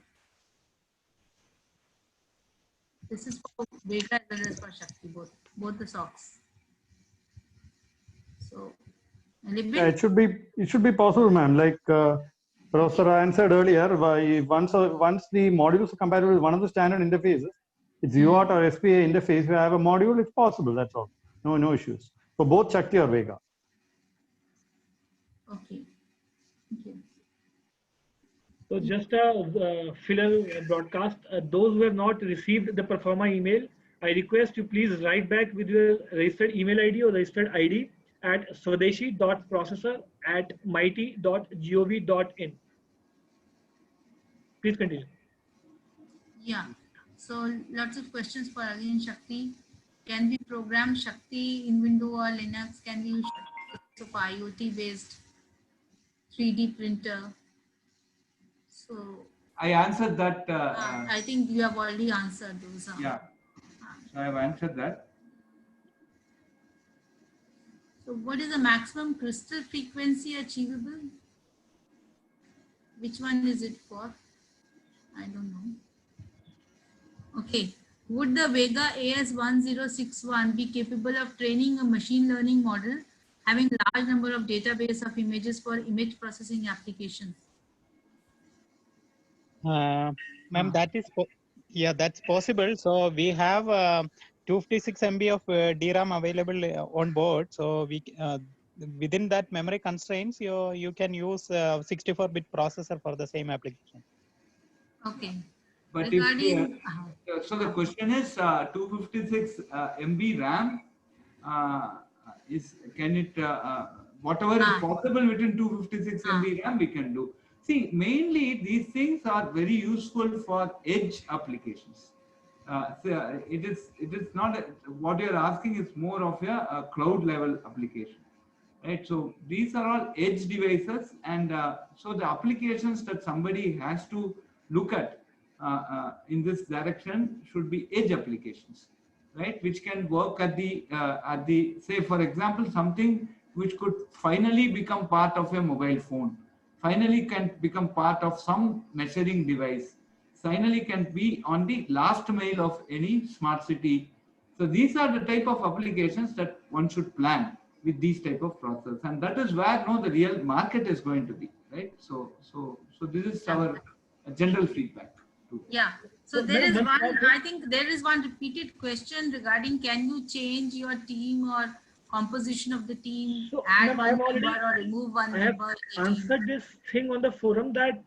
This is for Vega as well as for Shakti, both the SoCs. So, Yeah, it should be possible, ma'am. Like Professor answered earlier, once the modules are compatible with one of the standard interfaces, it's UART or SPA interface. If you have a module, it's possible. That's all. No issues for both Shakti or Vega. okay. Okay. So just a filler broadcast. Those who have not received the Performa email, I request you please write back with your registered email ID or registered ID at swadeshi.processor@mighty.gov.in. Please continue. Yeah. So lots of questions for again Shakti. Can we program Shakti in Windows or Linux? Can we use Shakti for IoT based 3D printer? So I answered that. I think you have already answered those. Yeah, so I have answered that. So what is the maximum crystal frequency achievable? Which one is it for? I don't know. Okay. Would the Vega AS1061 be capable of training a machine learning model having large number of database of images for image processing applications? Ma'am, that's possible. So we have 256 MB of DRAM available on board. So we within that memory constraints, you can use 64-bit processor for the same application. Okay. But Regarding, so the question is 256 MB RAM whatever is possible within 256 MB RAM we can do. See, mainly these things are very useful for edge applications. It is not what you're asking is more of a cloud level application, right? So these are all edge devices, and so the applications that somebody has to look at in this direction should be edge applications, right? Which can work at the say, for example, something which could finally become part of a mobile phone, finally can become part of some measuring device, finally can be on the last mile of any smart city. So these are the type of applications that one should plan with these type of process, and that is where the real market is going to be, right? So this is our general feedback. Yeah. So there is one, I think there is one repeated question regarding, can you change your team or composition of the team, So, add ma'am, one member or remove one I have member in the team? answered this thing on the forum that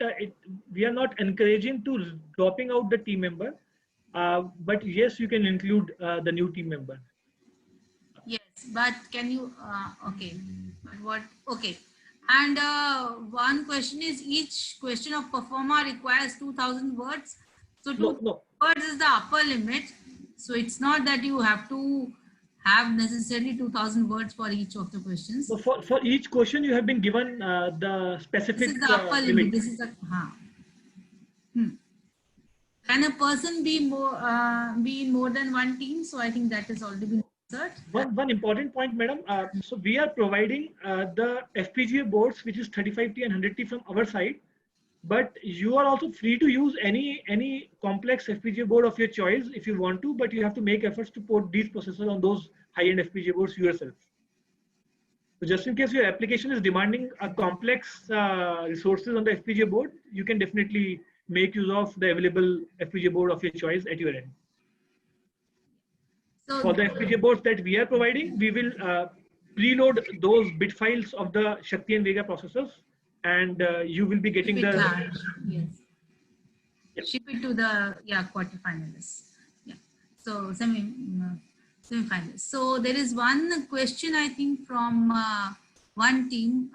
we are not encouraging to dropping out the team member, but yes, you can include the new team member. Yes, but can you, okay, but what, okay. And one question is, each question of performer requires 2000 words. So 2,000 words is the upper limit. So it's not that you have to have necessarily 2000 words for each of the questions. So for each question, you have been given the specific This is the upper limit. limit. This is the, Can a person be in more than one team? So I think that has already been answered. One important point, madam. So we are providing the FPGA boards, which is 35T and 100T from our side, but you are also free to use any complex FPGA board of your choice if you want to, but you have to make efforts to put these processors on those high-end FPGA boards yourself. So just in case your application is demanding a complex resources on the FPGA board, you can definitely make use of the available FPGA board of your choice at your end. So for the FPGA boards that we are providing, we will preload those bit files of the Shakti and Vega processors, and you will be getting the ship it to the quarterfinalists. Yeah. So semi-finalists. So there is one question I think from one team,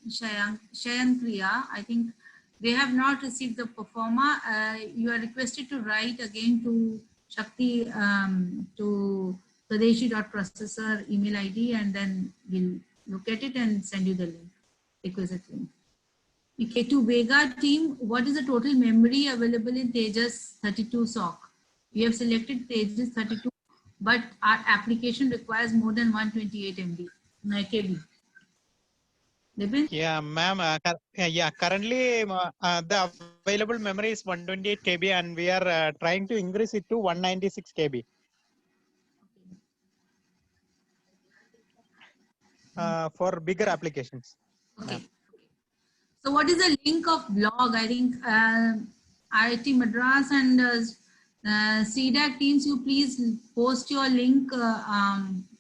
Shayan Kriya. I think they have not received the performer. You are requested to write again to Shakti to Swadeshi.processor email ID, and then we'll look at it and send you the link, requisite link. Okay, to Vega team, what is the total memory available in Tejas 32 SOC? We have selected Tejas 32, but our application requires more than 128 MB, KB. Yeah, ma'am. Currently the available memory is 128 KB, and we are trying to increase it to 196 KB. For bigger applications. Okay. So what is the link of blog? I think IIT Madras and CDAC teams, you please post your link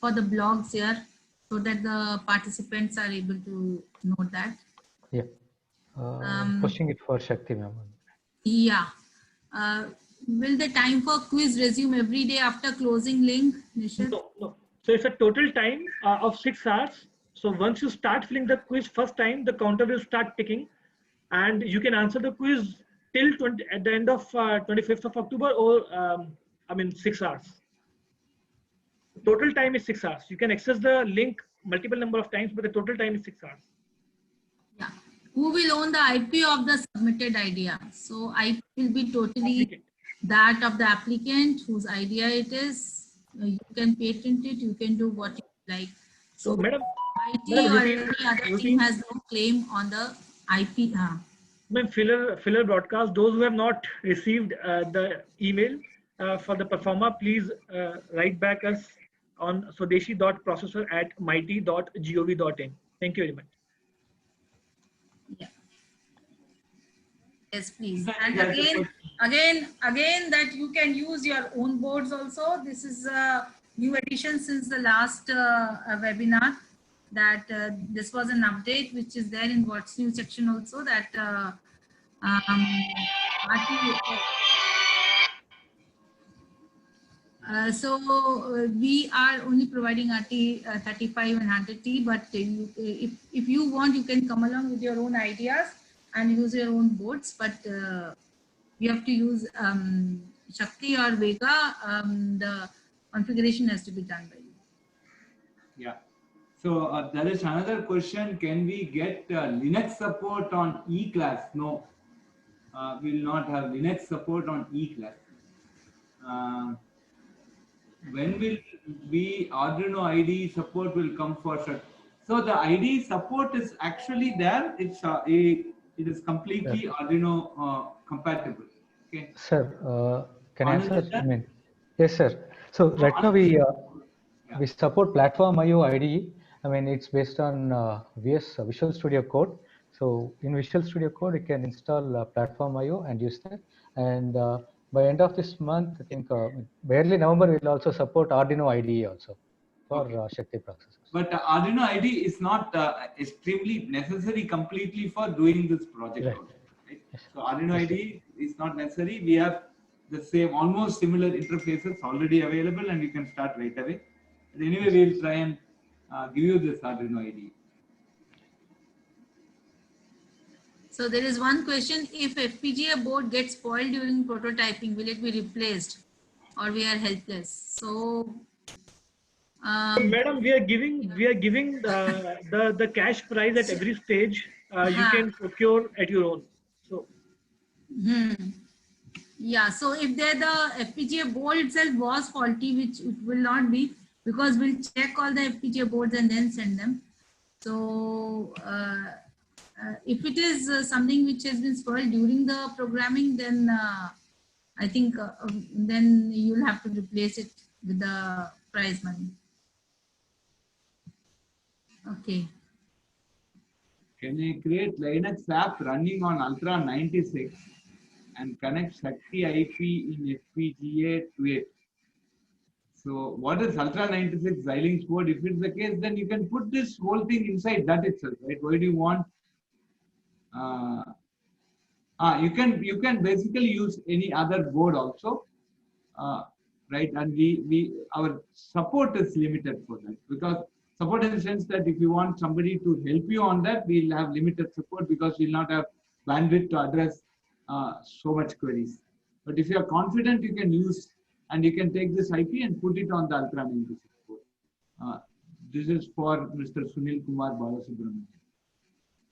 for the blogs here, so that the participants are able to note that. Yeah. Posting it for Shakti, ma'am. Yeah. Will the time for quiz resume every day after closing link, Nishit? No. So it's a total time of 6 hours. So once you start filling the quiz first time, the counter will start ticking, and you can answer the quiz till at the end of 25th of October, or 6 hours. Total time is 6 hours. You can access the link multiple number of times, but the total time is 6 hours. Yeah. Who will own the IP of the submitted idea? So IP will be totally that of the applicant whose idea it is. You can patent it. You can do what you like. So, madam, IT or any other team has no claim on the IP. Ma'am, filler broadcast. Those who have not received the email for the performer, please write back us on swadeshi.processor@mighty.gov.in. Thank you very much. Yeah. Yes, please. And again, that you can use your own boards also. This is a new addition since the last webinar. That this was an update which is there in What's New section also, that we are only providing RT 35 and 100T, but if you want, you can come along with your own ideas and use your own boards, but you have to use Shakti or Vega. The configuration has to be done by you. Yeah. So there is another question. Can we get Linux support on E-class? No, we will not have Linux support on E-class. When will be Arduino IDE support will come for sure. So the IDE support is actually there. It is completely Arduino compatible. Okay. Sir, can I Anand, answer? is that? I mean, yes, sir. So right now we support Platform IO IDE. I mean, it's based on Visual Studio Code. So in Visual Studio Code, you can install Platform IO and use that. And by end of this month, I think by early November, we'll also support Arduino IDE also for Shakti processors. But Arduino IDE is not extremely necessary completely for doing this project. Right. Also, right? So Arduino IDE is not necessary. We have the same, almost similar interfaces already available, and you can start right away. But anyway, we'll try and give you this Arduino IDE. So there is one question: if FPGA board gets spoiled during prototyping, will it be replaced, or we are helpless? So. Madam, we are giving the cash prize at every stage. You can procure at your own. So. Yeah. So if the FPGA board itself was faulty, which it will not be, because we'll check all the FPGA boards and then send them. So if it is something which has been spoiled during the programming, then I think then you'll have to replace it with the prize money. Okay. Can I create Linux app running on Ultra 96 and connect Shakti IP in FPGA to it? So what is Ultra 96 Xilinx board? If it's the case, then you can put this whole thing inside that itself, right? Why do you want? You can basically use any other board also, right? And our support is limited for that, because support in the sense that if you want somebody to help you on that, we'll have limited support because we'll not have bandwidth to address so much queries. But if you are confident, you can use and you can take this IP and put it on the Ultra 96 board. This is for Mr. Sunil Kumar Balasubramanian.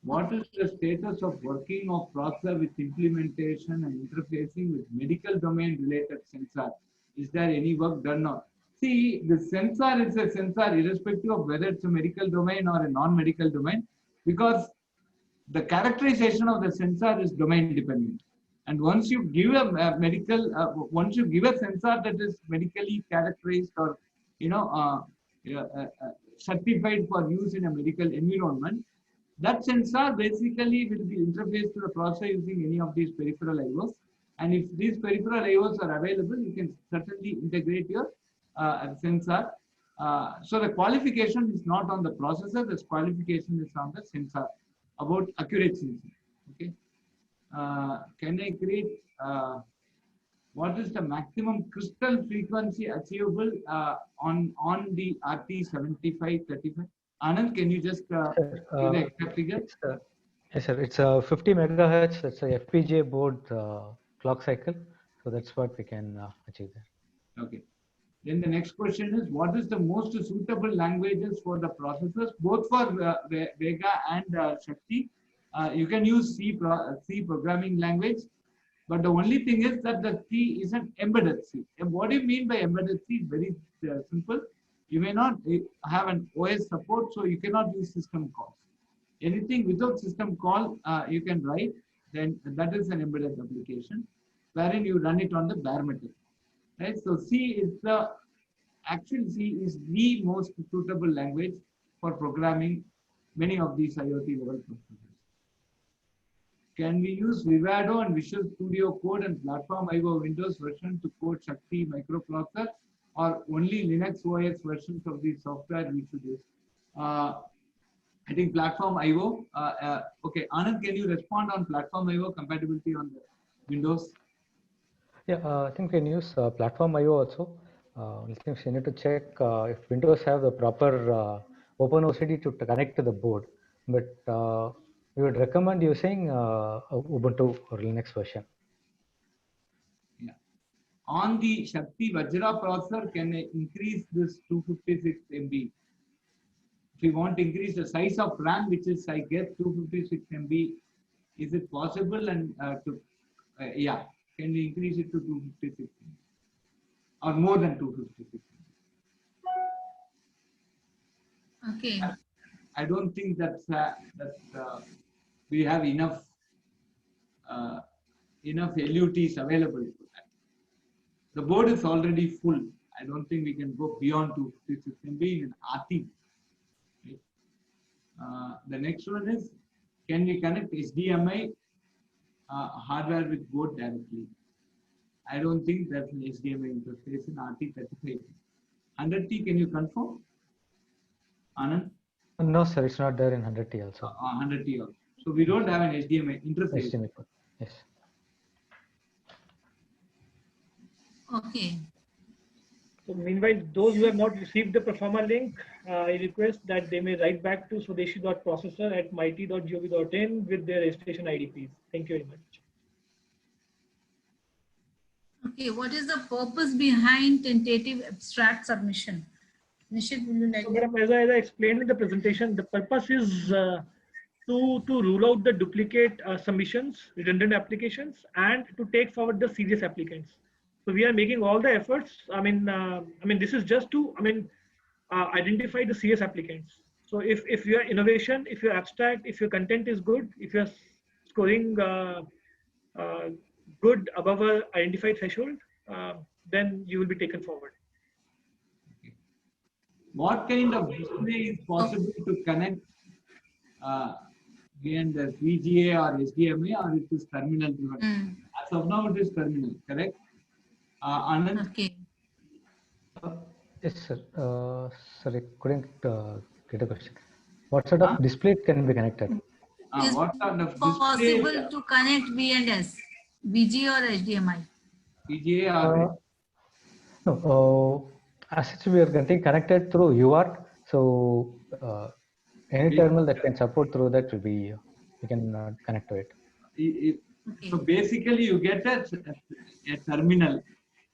What is the status of working of processor with implementation and interfacing with medical domain related sensor? Is there any work done now? See, the sensor is a sensor irrespective of whether it's a medical domain or a non-medical domain, because the characterization of the sensor is domain dependent. And once you give a once you give a sensor that is medically characterized or certified for use in a medical environment, that sensor basically will be interfaced to the processor using any of these peripheral IOs. And if these peripheral IOs are available, you can certainly integrate your sensor. So the qualification is not on the processor, the qualification is on the sensor about accurate sensing. Okay. Can I create what is the maximum crystal frequency achievable on the RT7535? Anand, can you just give the exact figure? Yes, sir. It's a 50 megahertz. It's a FPGA board clock cycle. So that's what we can achieve there. Okay. Then the next question is, what is the most suitable languages for the processors, both for Vega and Shakti? You can use C programming language, but the only thing is that the C is an embedded C. And what do you mean by embedded C? Very simple. You may not have an OS support, so you cannot use system calls. Anything without system call, you can write, then that is an embedded application, wherein you run it on the bare metal. Right? So C is the most suitable language for programming many of these IoT level processors. Can we use Vivado and Visual Studio Code and Platform IO Windows version to code Shakti microprocessor, or only Linux OS versions of the software we should use? I think Platform IO. Okay, Anand, can you respond on Platform IO compatibility on the Windows? Yeah, I think we can use Platform IO also. I think we need to check if Windows have the proper OpenOCD to connect to the board. But we would recommend using Ubuntu or Linux version. On the Shakti Vajra processor, can I increase this 256 MB? If you want to increase the size of RAM, which is, I guess, 256 MB, is it possible? And yeah, can we increase it to 256 MB? Or more than 256 MB? Okay. I don't think we have enough LUTs available for that. The board is already full. I don't think we can go beyond 256 MB in RT. The next one is, can we connect HDMI hardware with board directly? I don't think that's an HDMI interface in RT35. 100T, can you confirm? Anand? No, sir, it's not there in 100T also. 100T also. So we don't have an HDMI interface. HDMI port. Yes. Okay. So meanwhile, those who have not received the Performa link, I request that they may write back to swadeshi.processor@mighty.gov.in with their registration IDPs. Thank you very much. Okay, what is the purpose behind tentative abstract submission? Nishit, will you like So, madam, as I explained in the presentation, the purpose is to rule out the duplicate submissions, redundant applications, and to take forward the serious applicants. So we are making all the efforts. I mean, this is just to, identify the serious applicants. So if your innovation, if your abstract, if your content is good, if you're scoring good above a identified threshold, then you will be taken forward. What kind of display is possible to connect behind the VGA or HDMI, or it is terminal driven? As of now, it is terminal, correct? Anand? Okay. Yes, sir. Sorry, couldn't get a question. What sort of display can be connected? Is What kind of possible display? to connect V&S, VGA or HDMI? VGA or No, as such, we are getting connected through UART. So any terminal that can support through that will be, we can connect to it. So basically, you get a terminal.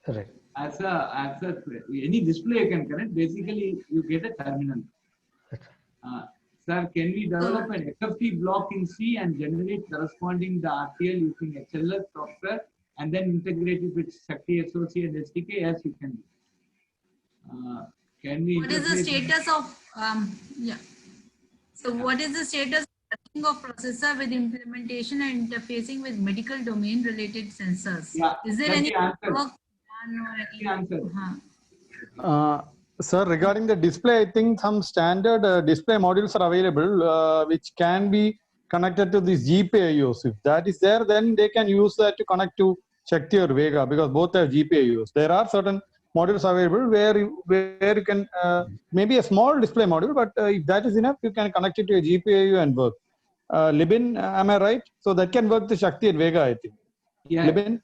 Right. As any display you can connect. Basically, you get a terminal. Sir, can we develop an FFT block in C and generate corresponding the RTL using HLS software and then integrate it with Shakti SOC and SDK? Yes, you can. Can we? What is the status of yeah? So what is the status of processor with implementation and interfacing with medical domain related sensors? Yeah, is there any work done or any? Sir, regarding the display, I think some standard display modules are available which can be connected to these GPIOs. If that is there, then they can use that to connect to Shakti or Vega, because both have GPIOs. There are certain modules available where you can maybe a small display module, but if that is enough, you can connect it to a GPIO and work. Libin, am I right? So that can work to Shakti and Vega, I think. Yeah. Libin?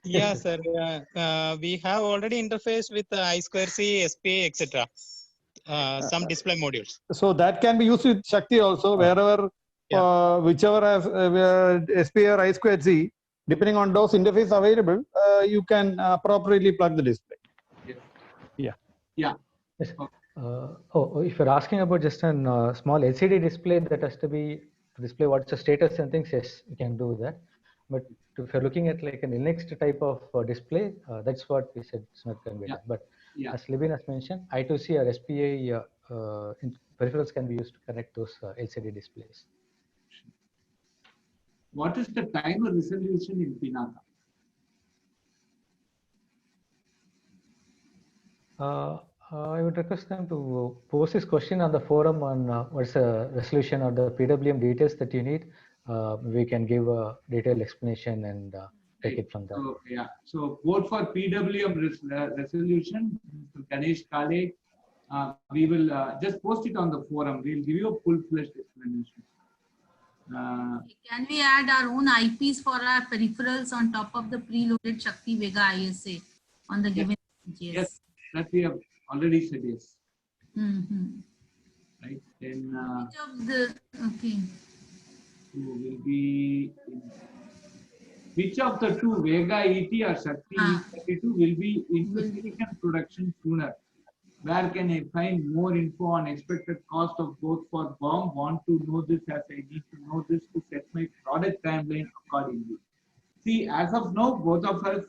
Yeah, sir. We have already interfaced with I2C, SPA, etc. Some display modules. So that can be used with Shakti also, wherever, whichever has SPA or I2C, depending on those interfaces available, you can appropriately plug the display. Yeah. Yes. If you're asking about just a small LCD display that has to be to display what's the status and things, yes, you can do that. But if you're looking at like an Linux type of display, that's what we said it's not going to be done. But as Libin has mentioned, I2C or SPA peripherals can be used to connect those LCD displays. What is the timer resolution in Pinaka? I would request them to post this question on the forum on what's the resolution or the PWM details that you need. We can give a detailed explanation and take it from there. So, so vote for PWM resolution, Mr. Ganesh Kale. We will just post it on the forum. We'll give you a full-fledged explanation. Can we add our own IPs for our peripherals on top of the preloaded Shakti Vega ISA on the given? Yes, that we have already said yes. Mm-hmm. Right. Then. Okay. will be which of the two, Vega ET or Shakti E32, will be in silicon production sooner? Where can I find more info on expected cost of both for BOM? Want to know this as I need to know this to set my product timeline accordingly. See, as of now, both of us,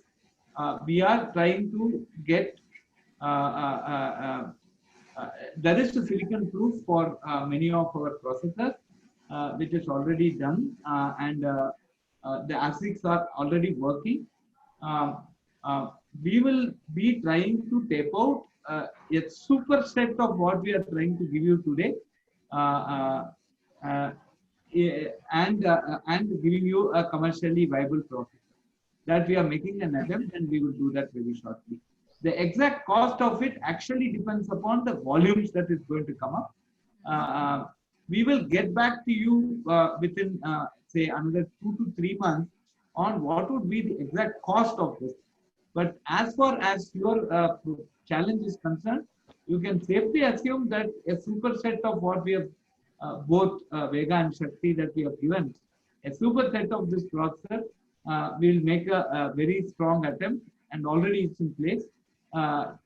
we are trying to get, there is a silicon proof for many of our processors, which is already done, and the ASICs are already working. We will be trying to tape out a superset of what we are trying to give you today, and giving you a commercially viable processor. That we are making an attempt, and we will do that very shortly. The exact cost of it actually depends upon the volumes that is going to come up. We will get back to you within say another 2 to 3 months on what would be the exact cost of this. But as far as your challenge is concerned, you can safely assume that a superset of what we have, both Vega and Shakti that we have given, a superset of this processor will make a very strong attempt, and already it's in place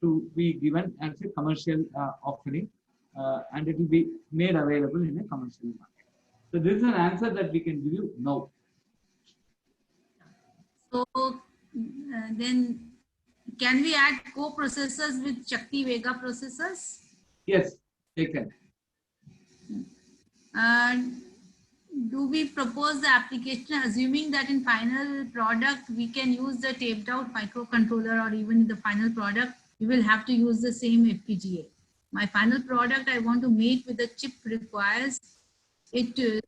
to be given as a commercial offering, and it will be made available in a commercial market. So this is an answer that we can give you now. So then can we add co-processors with Shakti Vega processors? Yes, they can. Do we propose the application assuming that in final product we can use the taped out microcontroller, or even in the final product we will have to use the same FPGA? My final product I want to make with the chip requires it to,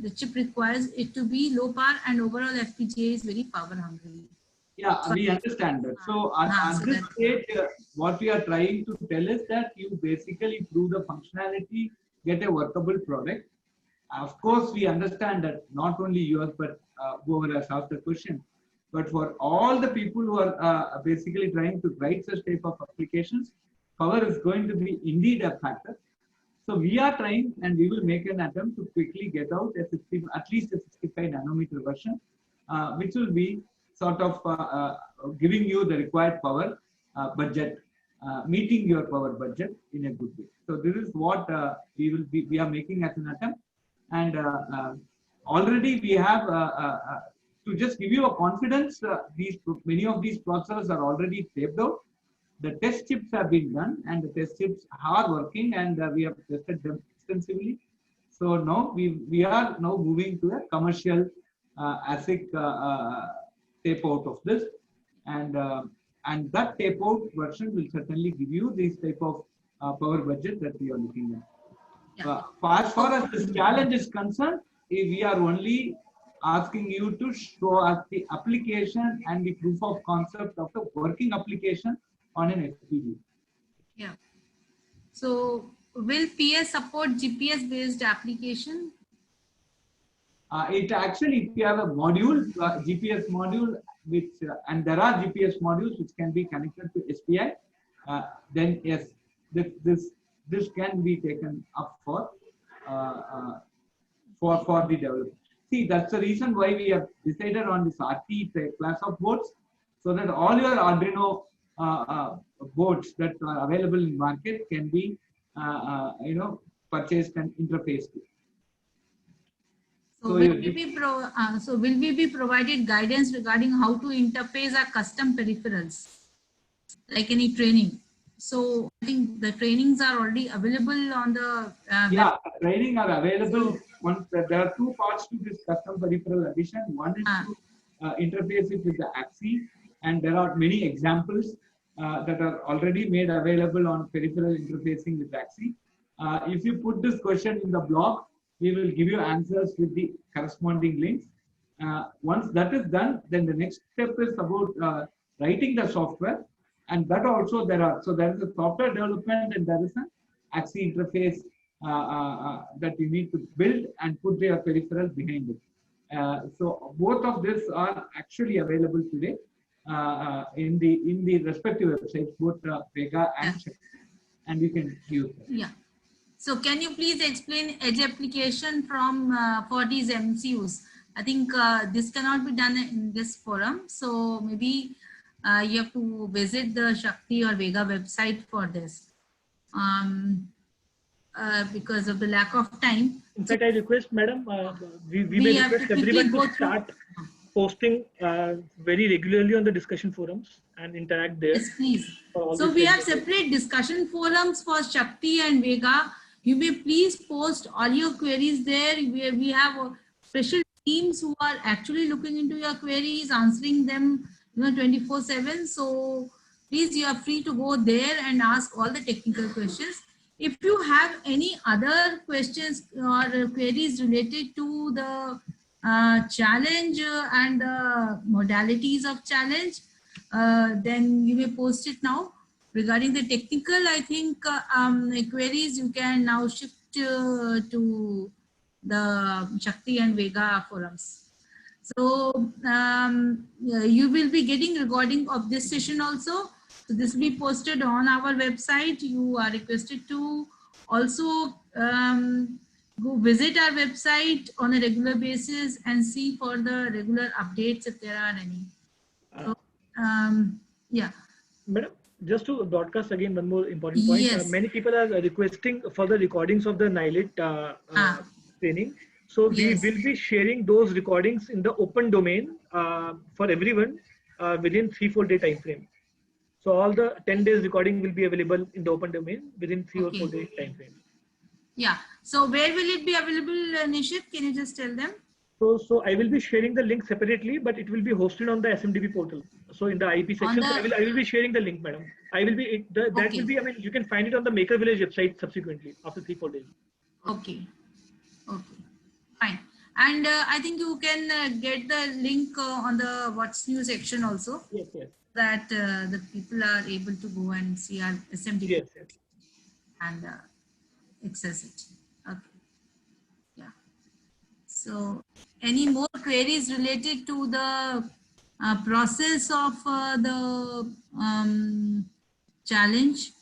the chip requires it to be low power, and overall FPGA is very power hungry. Yeah, we understand that. So at this stage, what we are trying to tell is that you basically prove the functionality, get a workable product. Of course, we understand that not only yours, but whoever has asked the question, but for all the people who are basically trying to write such type of applications, power is going to be indeed a factor. So we are trying, and we will make an attempt to quickly get out at least a 65 nanometer version, which will be sort of giving you the required power budget, meeting your power budget in a good way. So this is what we are making as an attempt, and already we have to just give you a confidence. Many of these processors are already taped out. The test chips have been done, and the test chips are working, and we have tested them extensively. So now we are now moving to a commercial ASIC tape out of this, and that tape out version will certainly give you this type of power budget that we are looking at. Yeah. As far as this challenge is concerned, we are only asking you to show us the application and the proof of concept of the working application on an FPGA. Yeah. So will PS support GPS based application? It actually, if you have a module, GPS module, which and there are GPS modules which can be connected to SPI, then yes, this can be taken up for the development. See, that's the reason why we have decided on this RT class of boards, so that all your Arduino boards that are available in market can be purchased and interfaced with. So will we be provided guidance regarding how to interface our custom peripherals, like any training? So I think the trainings are already available on the yeah, training are available. There are two parts to this custom peripheral addition. One is to interface it with the AXI, and there are many examples that are already made available on peripheral interfacing with AXI. If you put this question in the blog, we will give you answers with the corresponding links. Once that is done, then the next step is about writing the software, and that also there are. So there is a software development, and there is an AXI interface that you need to build and put your peripheral behind it. So both of this are actually available today in the respective websites, both Vega and Shakti, and you can use them. Yeah. So can you please explain edge application from for these MCUs? I think this cannot be done in this forum. So maybe you have to visit the Shakti or Vega website for this. Because of the lack of time. In fact, I request, madam, we may request everyone to start posting very regularly on the discussion forums and interact there. Yes, please. So we have separate discussion forums for Shakti and Vega. You may please post all your queries there. We have special teams who are actually looking into your queries, answering them 24/7. So please, you are free to go there and ask all the technical questions. If you have any other questions or queries related to the challenge and the modalities of challenge, then you may post it now. Regarding the technical, I think queries you can now shift to the Shakti and Vega forums. So you will be getting recording of this session also. So this will be posted on our website. You are requested to also go visit our website on a regular basis and see for the regular updates if there are any. So, yeah. Madam, just to broadcast again one more important point. Yes. Many people are requesting for the recordings of the NILIT training. So we will be sharing those recordings in the open domain for everyone within 3-4 day time frame. So all the 10 days recording will be available in the open domain within 3 or 4 day time frame. Yeah. So where will it be available, Nishit? Can you just tell them? So I will be sharing the link separately, but it will be hosted on the SMDB portal. So in the IP section, so I will be sharing the link, madam. I will be that will be. I mean, you can find it on the Maker Village website subsequently after 3-4 days. Okay. Okay. Fine. And I think you can get the link on the What's New section also. Yes. Yes. That the people are able to go and see our SMDB. Yes. Yes. And access it. Okay. Yeah. So any more queries related to the process of the challenge?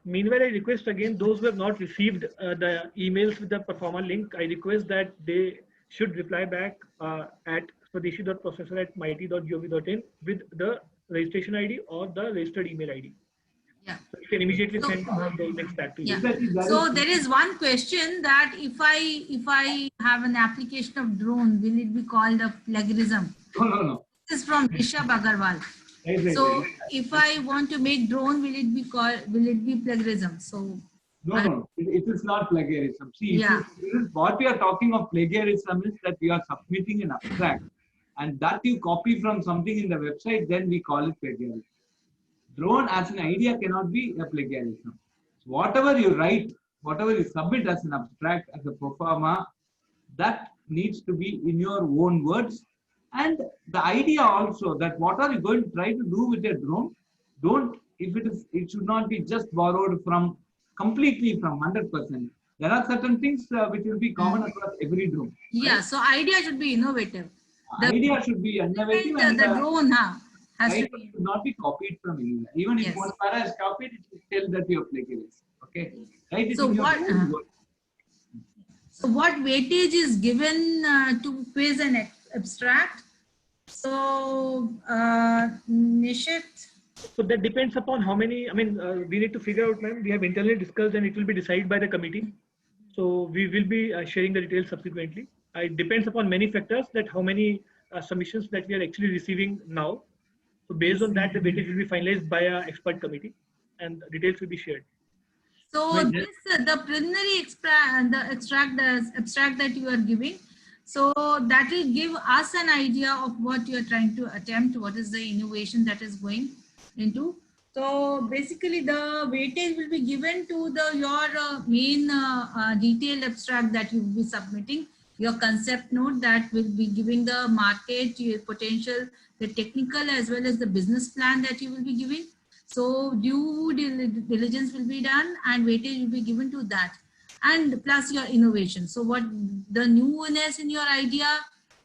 Meanwhile, I request again those who have not received the emails with the Performa link, I request that they should reply back at swadeshi.processor@MIT.gov.in with the registration ID or the registered email ID. Yeah. So you can immediately send the links back to you. Yeah. So there is one question that if I have an application of drone, will it be called a plagiarism? No. This is from Rishabh Agarwal. So if I want to make drone, will it be plagiarism? So No. It is not plagiarism. See, what we are talking of plagiarism is that we are submitting an abstract and that you copy from something in the website, then we call it plagiarism. Drone as an idea cannot be a plagiarism. So whatever you write, whatever you submit as an abstract, as a performer, that needs to be in your own words. And the idea also that what are you going to try to do with a drone? It should not be just borrowed from completely from 100%. There are certain things which will be common across every drone. Yeah, right? So idea should be innovative. The idea should be innovative. And the drone has idea to be. should not be copied from anywhere. Even if one para is copied, it will tell that you are plagiarized. Okay. Right? So what weightage is given to quiz and abstract? So Nishit. So that depends upon how many, we need to figure out, ma'am, we have internally discussed and it will be decided by the committee. So we will be sharing the details subsequently. It depends upon many factors that how many submissions that we are actually receiving now. So based on that, the weightage will be finalized by an expert committee and the details will be shared. So this, the preliminary abstract that you are giving, so that will give us an idea of what you are trying to attempt, what is the innovation that is going into. So basically the weightage will be given to your main detailed abstract that you will be submitting, your concept note that will be giving the market, your potential, the technical as well as the business plan that you will be giving. So due diligence will be done and weightage will be given to that, and plus your innovation. So what the newness in your idea,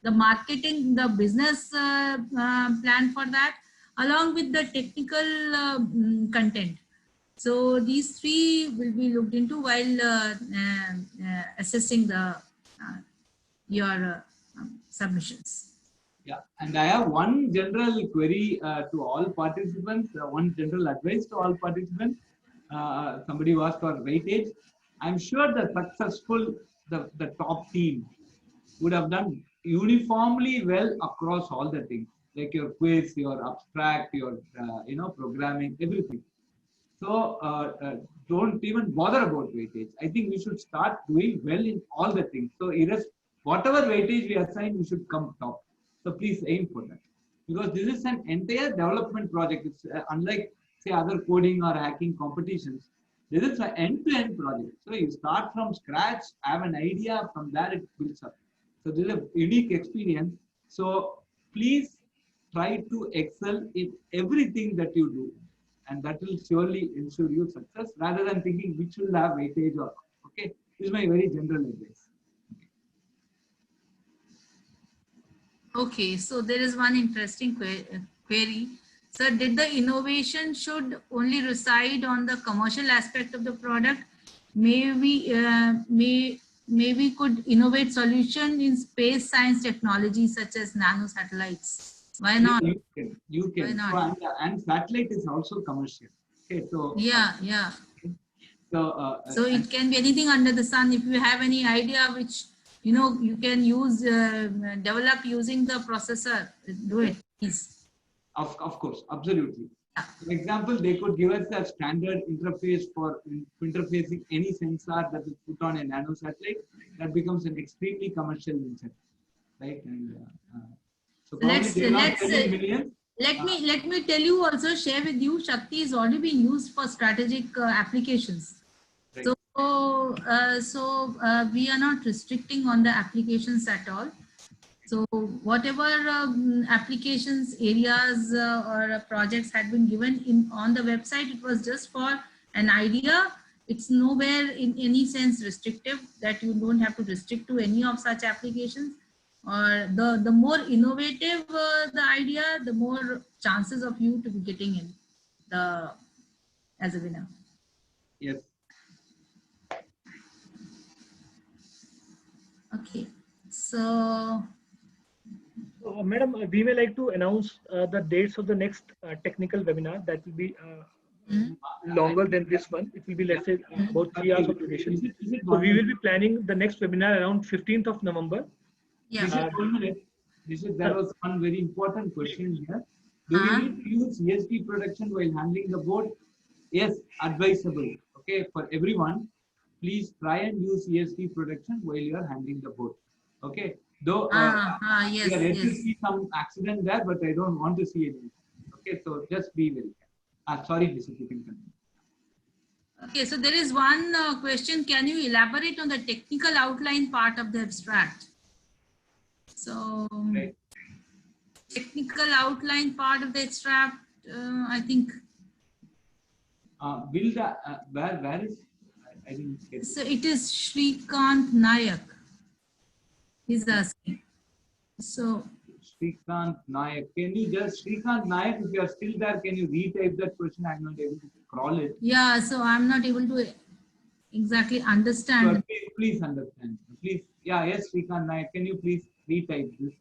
the marketing, the business plan for that, along with the technical content. So these three will be looked into while assessing the your submissions. Yeah, and I have one general query to all participants, one general advice to all participants. Somebody who asked for weightage. I'm sure the successful, the top team would have done uniformly well across all the things, like your quiz, your abstract, your programming, everything. So don't even bother about weightage. I think we should start doing well in all the things. So whatever weightage we assign, we should come top. So please aim for that, because this is an entire development project. It's unlike say other coding or hacking competitions. This is an end-to-end project. So you start from scratch, have an idea, from there it builds up. So this is a unique experience. So please try to excel in everything that you do, and that will surely ensure you success, rather than thinking which will have weightage or not. Okay, this is my very general advice. Okay, so there is one interesting query. Sir, did the innovation should only reside on the commercial aspect of the product? Maybe we could innovate solution in space science technology such as nano satellites. Why not? You can. Why not? So, and satellite is also commercial. Okay, so yeah. So it and can be anything under the sun. If you have any idea which you can use, develop using the processor, do it, please. Of course, absolutely. For example, they could give us a standard interface for interfacing any sensor that is put on a nano satellite. That becomes an extremely commercial venture, right? And so Let me tell you also, share with you, Shakti is already being used for strategic applications. Right. So we are not restricting on the applications at all. So whatever applications, areas or projects had been given on the website, it was just for an idea. It's nowhere in any sense restrictive, that you don't have to restrict to any of such applications. Or the more innovative the idea, the more chances of you to be getting in as a winner. Yes. Okay. So Madam, we may like to announce the dates of the next technical webinar that will be longer than this one. It will be, let's say, about 3 hours of duration. So we will be planning the next webinar around 15th of November. Yeah. There was one very important question here. Do we need to use ESD production while handling the board? Yes, advisable. Okay, for everyone, please try and use ESD production while you are handling the board. Okay. Though yes, we are ready to see some accident there, but I don't want to see anything. Okay, so just be very careful. Sorry, Mr. You can continue. Okay, so there is one question. Can you elaborate on the technical outline part of the abstract? So, right. Technical outline part of the abstract, I think. Where is? I didn't get it. So it is Shrikant Nayak. He's asking. So Shrikant Nayak. Can you just, Shrikant Nayak, if you are still there, can you retype that question? I'm not able to crawl it. Yeah, so I'm not able to exactly understand. So please understand. Please, yes, Shrikant Nayak, can you please retype this?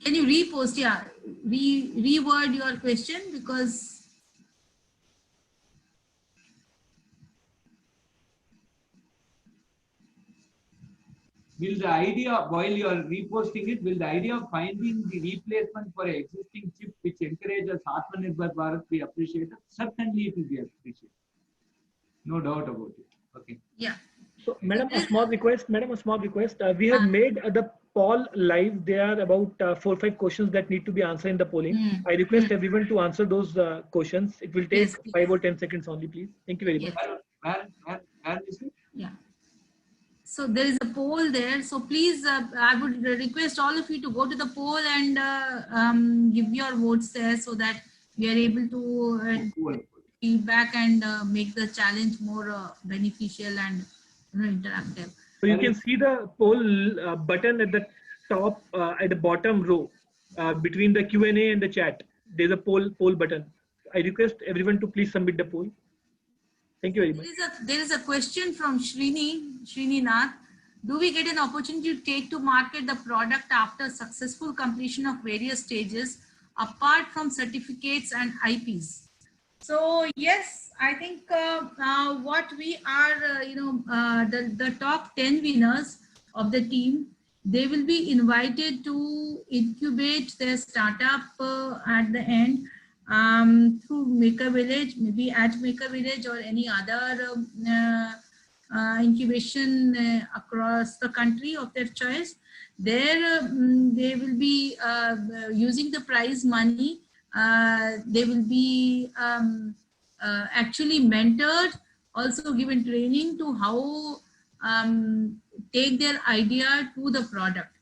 Can you repost? Yeah, reword your question, because will the idea, while you are reposting it, will the idea of finding the replacement for an existing chip which encourages Atmanirbhar Bharat be appreciated? Certainly it will be appreciated. No doubt about it. Okay. Yeah. So, Madam, a small request. We have made the poll live. There are about 4 or 5 questions that need to be answered in the polling. I request everyone to answer those questions. It will take 5 or 10 seconds only, please. Thank you very much. Where is it? Yeah. So there is a poll there. So please, I would request all of you to go to the poll and give your votes there, so that we are able to feedback and make the challenge more beneficial and interactive. So you can see the poll button at the top at the bottom row between the Q&A and the chat. There's a poll button. I request everyone to please submit the poll. Thank you very much. There is a question from Srini Nath. Do we get an opportunity to take to market the product after successful completion of various stages, apart from certificates and IPs? So yes, I think what we are, the top 10 winners of the team, they will be invited to incubate their startup at the end through Maker Village, maybe at Maker Village or any other incubation across the country of their choice. There they will be using the prize money. They will be actually mentored, also given training to how take their idea to the product.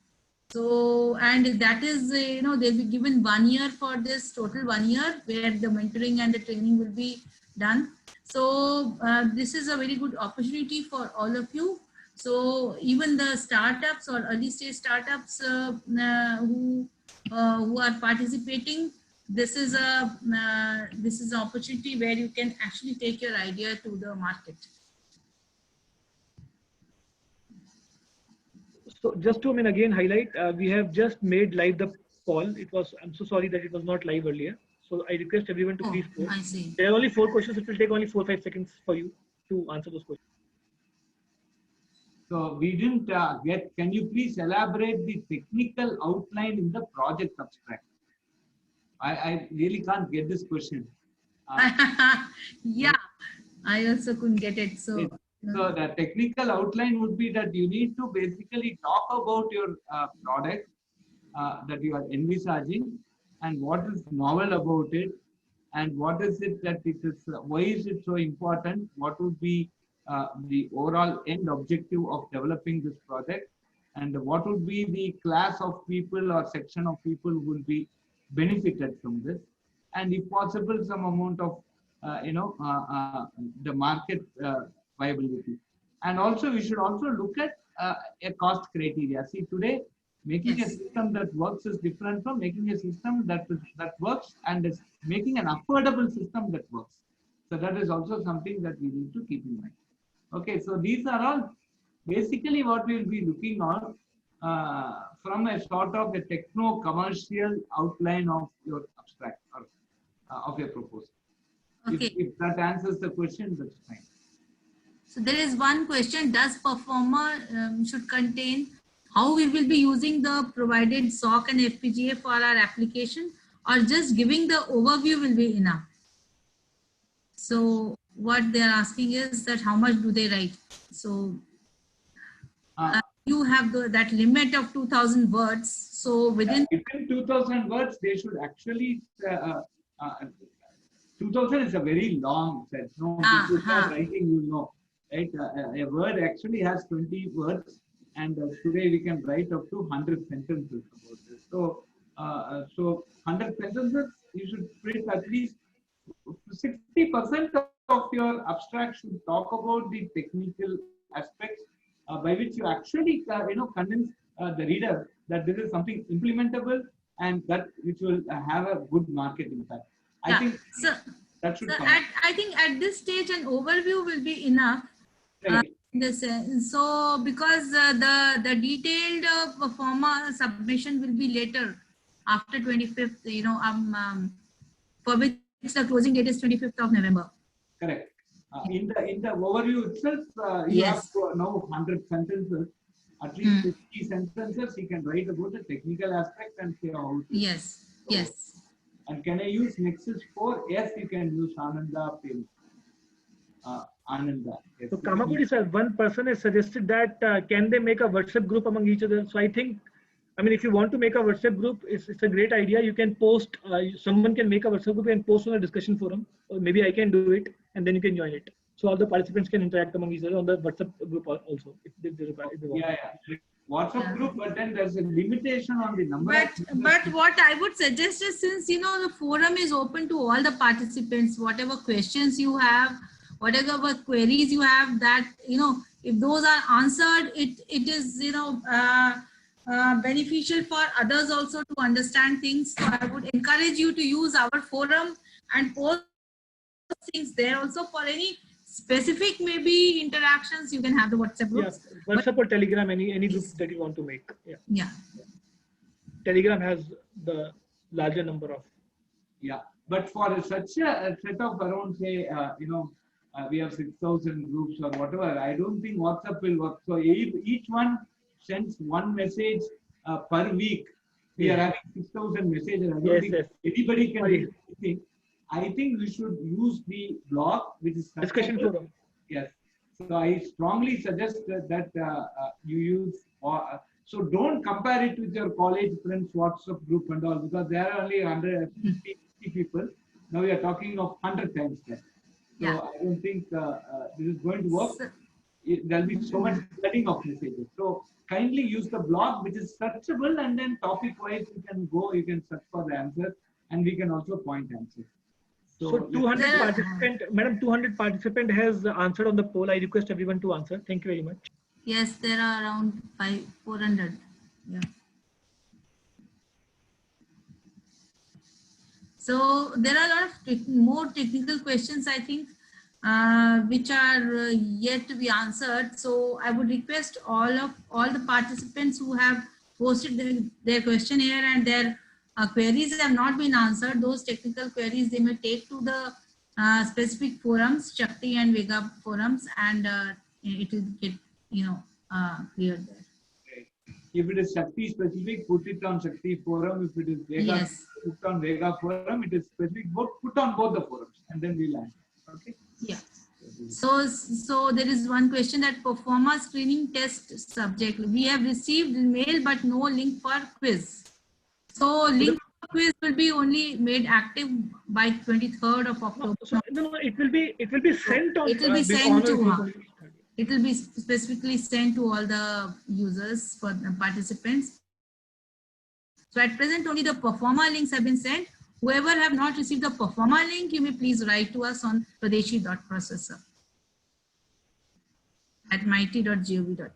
So, and that is, they'll be given 1 year for this, total 1 year, where the mentoring and the training will be done. So this is a very good opportunity for all of you. So even the startups or early stage startups who are participating, this is an opportunity where you can actually take your idea to the market. So just to again highlight, we have just made live the poll. I'm so sorry that it was not live earlier. So I request everyone to please vote. I see. There are only 4 questions. It will take only 4 or 5 seconds for you to answer those questions. So we didn't get, can you please elaborate the technical outline in the project abstract? I really can't get this question. Yeah, I also couldn't get it. So the technical outline would be that you need to basically talk about your product that you are envisaging and what is novel about it and what is it that it is, why is it so important, what would be the overall end objective of developing this project, and what would be the class of people or section of people who will be benefited from this, and if possible some amount of the market viability. And also we should also look at a cost criteria. See, today making a system that works is different from making a system that works and is making an affordable system that works. So that is also something that we need to keep in mind. Okay, so these are all basically what we will be looking on from a sort of a techno-commercial outline of your abstract or of your proposal. Okay. If that answers the question, that's fine. So there is one question, does performer should contain how we will be using the provided SOC and FPGA for our application, or just giving the overview will be enough? So what they are asking is that how much do they write? So you have that limit of 2000 words. So within 2000 words, they should actually 2000 is a very long set. No, if you start writing, right? A word actually has 20 words, and today we can write up to 100 sentences about this. So, so 100 sentences, you should print at least 60% of your abstract should talk about the technical aspects by which you actually, convince the reader that this is something implementable and that which will have a good market impact. I think that should come. I think at this stage, an overview will be enough. So because the detailed performer submission will be later after 25th, for which the closing date is 25th of November. Correct. In the overview itself, you have to know 100 sentences, at least 50 sentences you can write about the technical aspect and say how. Yes. And can I use Nexus 4? Yes, you can use Ananda Payment. Ananda. Yes. So Kamakuri sir, one person has suggested that can they make a WhatsApp group among each other? So I think, if you want to make a WhatsApp group, it's a great idea. You can post, someone can make a WhatsApp group and post on a discussion forum, or maybe I can do it and then you can join it. So all the participants can interact among each other on the WhatsApp group also. If they want. WhatsApp group, but then there's a limitation on the number. But what I would suggest is, since the forum is open to all the participants, whatever questions you have, whatever queries you have, that if those are answered, it is beneficial for others also to understand things. So I would encourage you to use our forum and post things there also. For any specific maybe interactions, you can have the WhatsApp groups. Yeah, WhatsApp or Telegram, any group that you want to make. Yeah. Yeah. Telegram has the larger number of. Yeah, but for such a set of around, say, we have 6,000 groups or whatever, I don't think WhatsApp will work. So if each one sends one message per week, we are having 6,000 messages. I don't think anybody can do anything. I think we should use the blog, which is discussion forum. Yes. So I strongly suggest that you use. So don't compare it with your college friends WhatsApp group and all, because there are only 150 people. Now we are talking of 100 times that. So I don't think this is going to work. There'll be so much flooding of messages. So kindly use the blog, which is searchable, and then topic-wise you can go, you can search for the answer, and we can also point answers. So 200 participant, Madam, 200 participant has answered on the poll. I request everyone to answer. Thank you very much. Yes, there are around 400. Yeah. So there are a lot of more technical questions, I think, which are yet to be answered. So I would request all the participants who have posted their questionnaire and their queries have not been answered. Those technical queries they may take to the specific forums, Shakti and Vega forums, and it will get cleared there. If it is Shakti specific, put it on Shakti forum. If it is Vega, put on Vega forum. It is specific, put on both the forums, and then we'll answer. Okay. Yeah. So there is one question that performer screening test subject. We have received mail but no link for quiz. So link for quiz will be only made active by 23rd of October. No, it will be sent on. It will be sent to. It will be specifically sent to all the users for the participants. So at present, only the performer links have been sent. Whoever have not received the performer link, you may please write to us on swadeshi.processor@mighty.gov.in.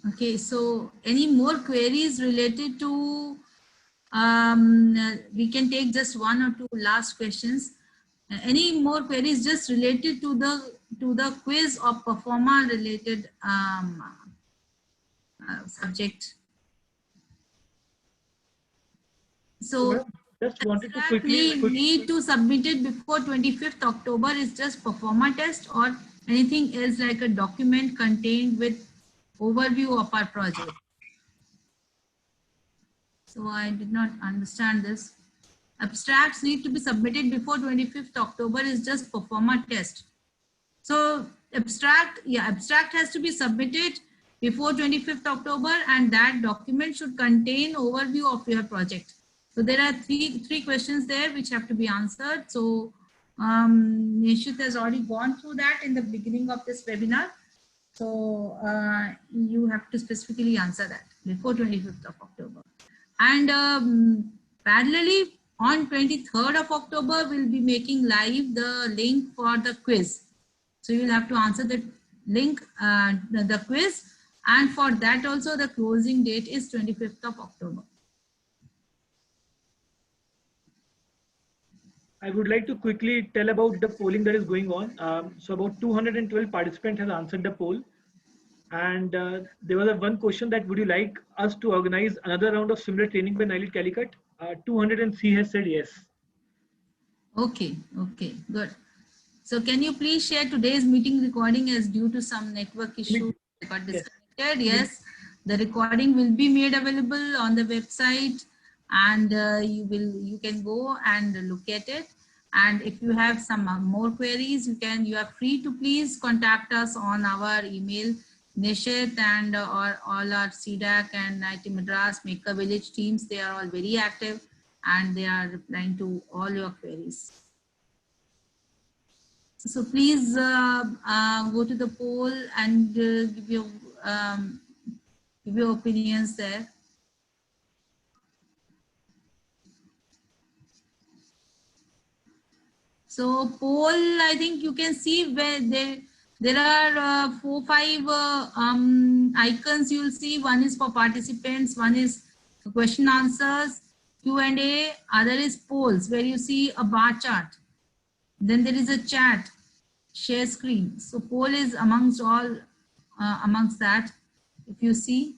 Okay, so any more queries related to, we can take just one or two last questions. Any more queries just related to the quiz or performer related subject? So just wanted to quickly need to submit it before 25th October is just performer test, or anything else like a document contained with overview of our project. So I did not understand this. Abstracts need to be submitted before 25th October is just performer test. So abstract has to be submitted before 25th October, and that document should contain overview of your project. So there are three questions there which have to be answered. So Nishit has already gone through that in the beginning of this webinar. So you have to specifically answer that before 25th of October. And parallelly, on 23rd of October, we'll be making live the link for the quiz. So you'll have to answer the link, the quiz. And for that also, the closing date is 25th of October. I would like to quickly tell about the polling that is going on. So about 212 participants have answered the poll. And there was one question that would you like us to organize another round of similar training by NILET Calicut? 203 has said yes. Okay, good. So can you please share today's meeting recording as due to some network issue got disconnected? Yes, the recording will be made available on the website, and you can go and look at it. And if you have some more queries, you are free to please contact us on our email. Nishit and all our CDAC and IT Madras Maker Village teams, they are all very active and they are replying to all your queries. So please go to the poll and give your opinions there. So poll, I think you can see where There are 4-5 icons you'll see. One is for participants, one is question answers, Q&A, other is polls where you see a bar chart. Then there is a chat, share screen. So poll is amongst all, amongst that, if you see.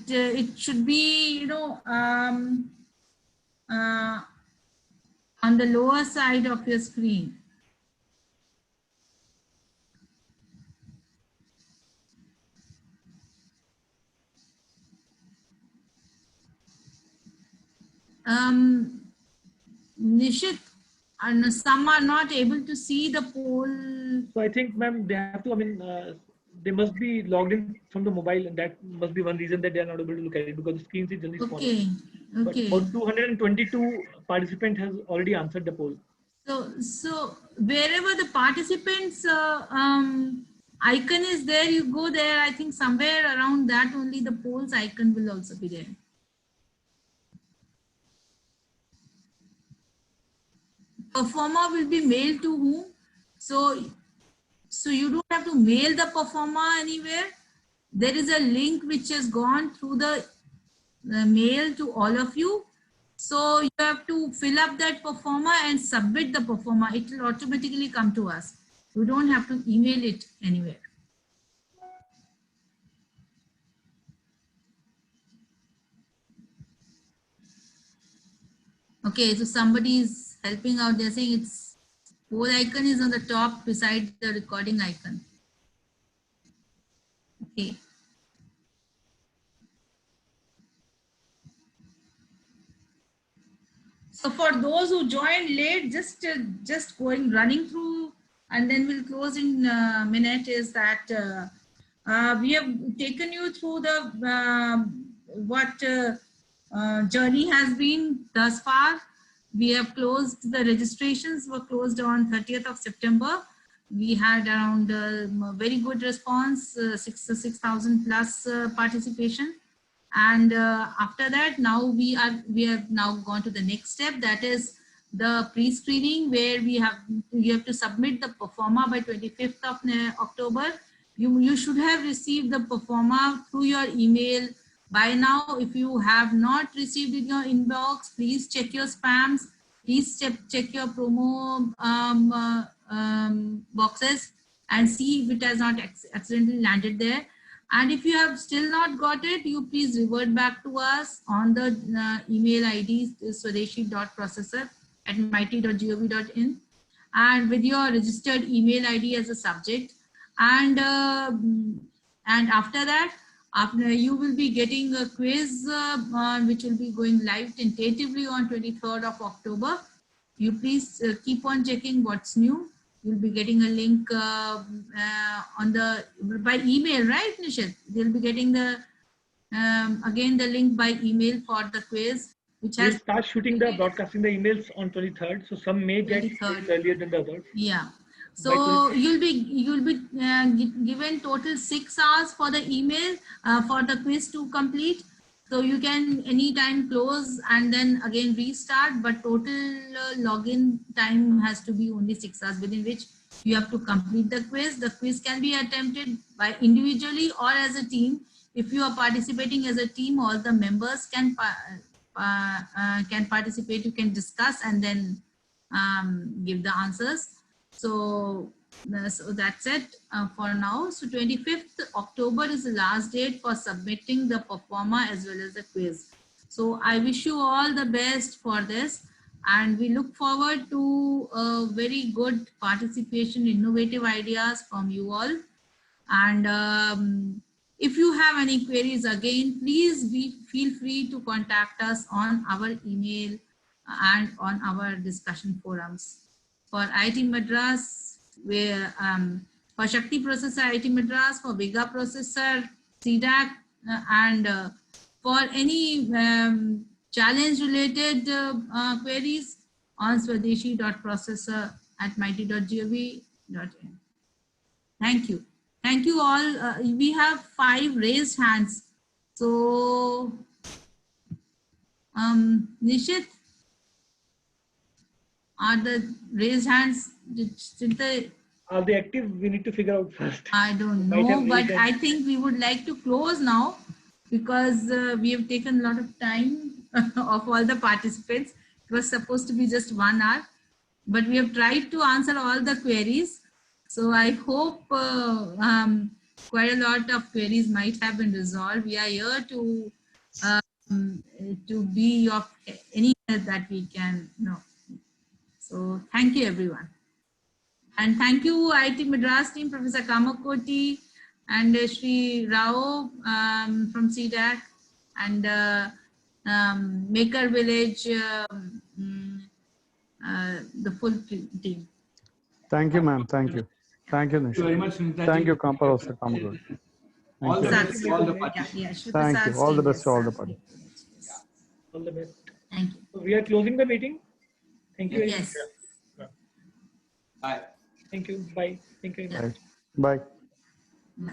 It should be, you know, on the lower side of your screen. Nishit, and some are not able to see the poll. So I think, ma'am, they have to, I mean, they must be logged in from the mobile, and that must be one reason that they are not able to look at it, because the screen is generally smaller. Okay, okay. But about 222 participants has already answered the poll. So wherever the participants icon is there, you go there. I think somewhere around that only the polls icon will also be there. Performer will be mailed to whom? So you don't have to mail the performer anywhere. There is a link which has gone through the mail to all of you. So you have to fill up that performer and submit the performer. It will automatically come to us. You don't have to email it anywhere. Okay, so somebody is helping out. They're saying it's poll icon is on the top beside the recording icon. Okay. So for those who joined late, just running through, and then we'll close in a minute, is that we have taken you through the what journey has been thus far. We have closed, the registrations were closed on 30th of September. We had around very good response, 6,000 plus participation. And after that, now we have now gone to the next step, that is the pre-screening, where you have to submit the performer by 25th of October. You should have received the performer through your email by now. If you have not received in your inbox, please check your spams. Please check your promo boxes and see if it has not accidentally landed there. And if you have still not got it, you please revert back to us on the email ID swadeshi.processor@mit.gov.in, and with your registered email ID as a subject. And after that, you will be getting a quiz which will be going live tentatively on 23rd of October. You please keep on checking what's new. You'll be getting a link by email, right, Nishit? They'll be getting the again the link by email for the quiz, which has. We'll start shooting the broadcasting the emails on 23rd, so some may get earlier than the others. Yeah. So you'll be given total 6 hours for the email for the quiz to complete. So you can anytime close and then again restart, but total login time has to be only 6 hours, within which you have to complete the quiz. The quiz can be attempted by individually or as a team. If you are participating as a team, all the members can participate. You can discuss and then give the answers. So that's it for now. So 25th October is the last date for submitting the performer as well as the quiz. So I wish you all the best for this, and we look forward to a very good participation, innovative ideas from you all. And if you have any queries, again, please feel free to contact us on our email and on our discussion forums. For IIT Madras, where for Shakti Processor, IIT Madras, for Vega Processor, CDAC, and for any challenge-related queries on swadeshi.processor@mit.gov.in. Thank you. Thank you all. We have 5 raised hands. So, Nishit. Are the raised hands, Chinta, Are they active? We need to figure out first. I don't Might have know, but raised I hands. think we would like to close now because we have taken a lot of time of all the participants. It was supposed to be just 1 hour, but we have tried to answer all the queries. So I hope quite a lot of queries might have been resolved. We are here to be of any help that we can know. So thank you, everyone. And thank you, IIT Madras team, Professor Kamakoti and Sri Rao from CDAC and Maker Village, the full team. Thank you, ma'am. Thank you. Thank you, Thank you very Nisha. much, Sunita Thank ji. you, Professor Kamakoti. All the Thank best you. to all the Yeah, participants. Shruta Thank you. Sah's All the team, best to all the yes, participants. All the best. Thank you. So we are closing the meeting. Thank you. very much. Yes. Bye. Thank you. Bye. Thank you. very much. Bye. Bye. Bye.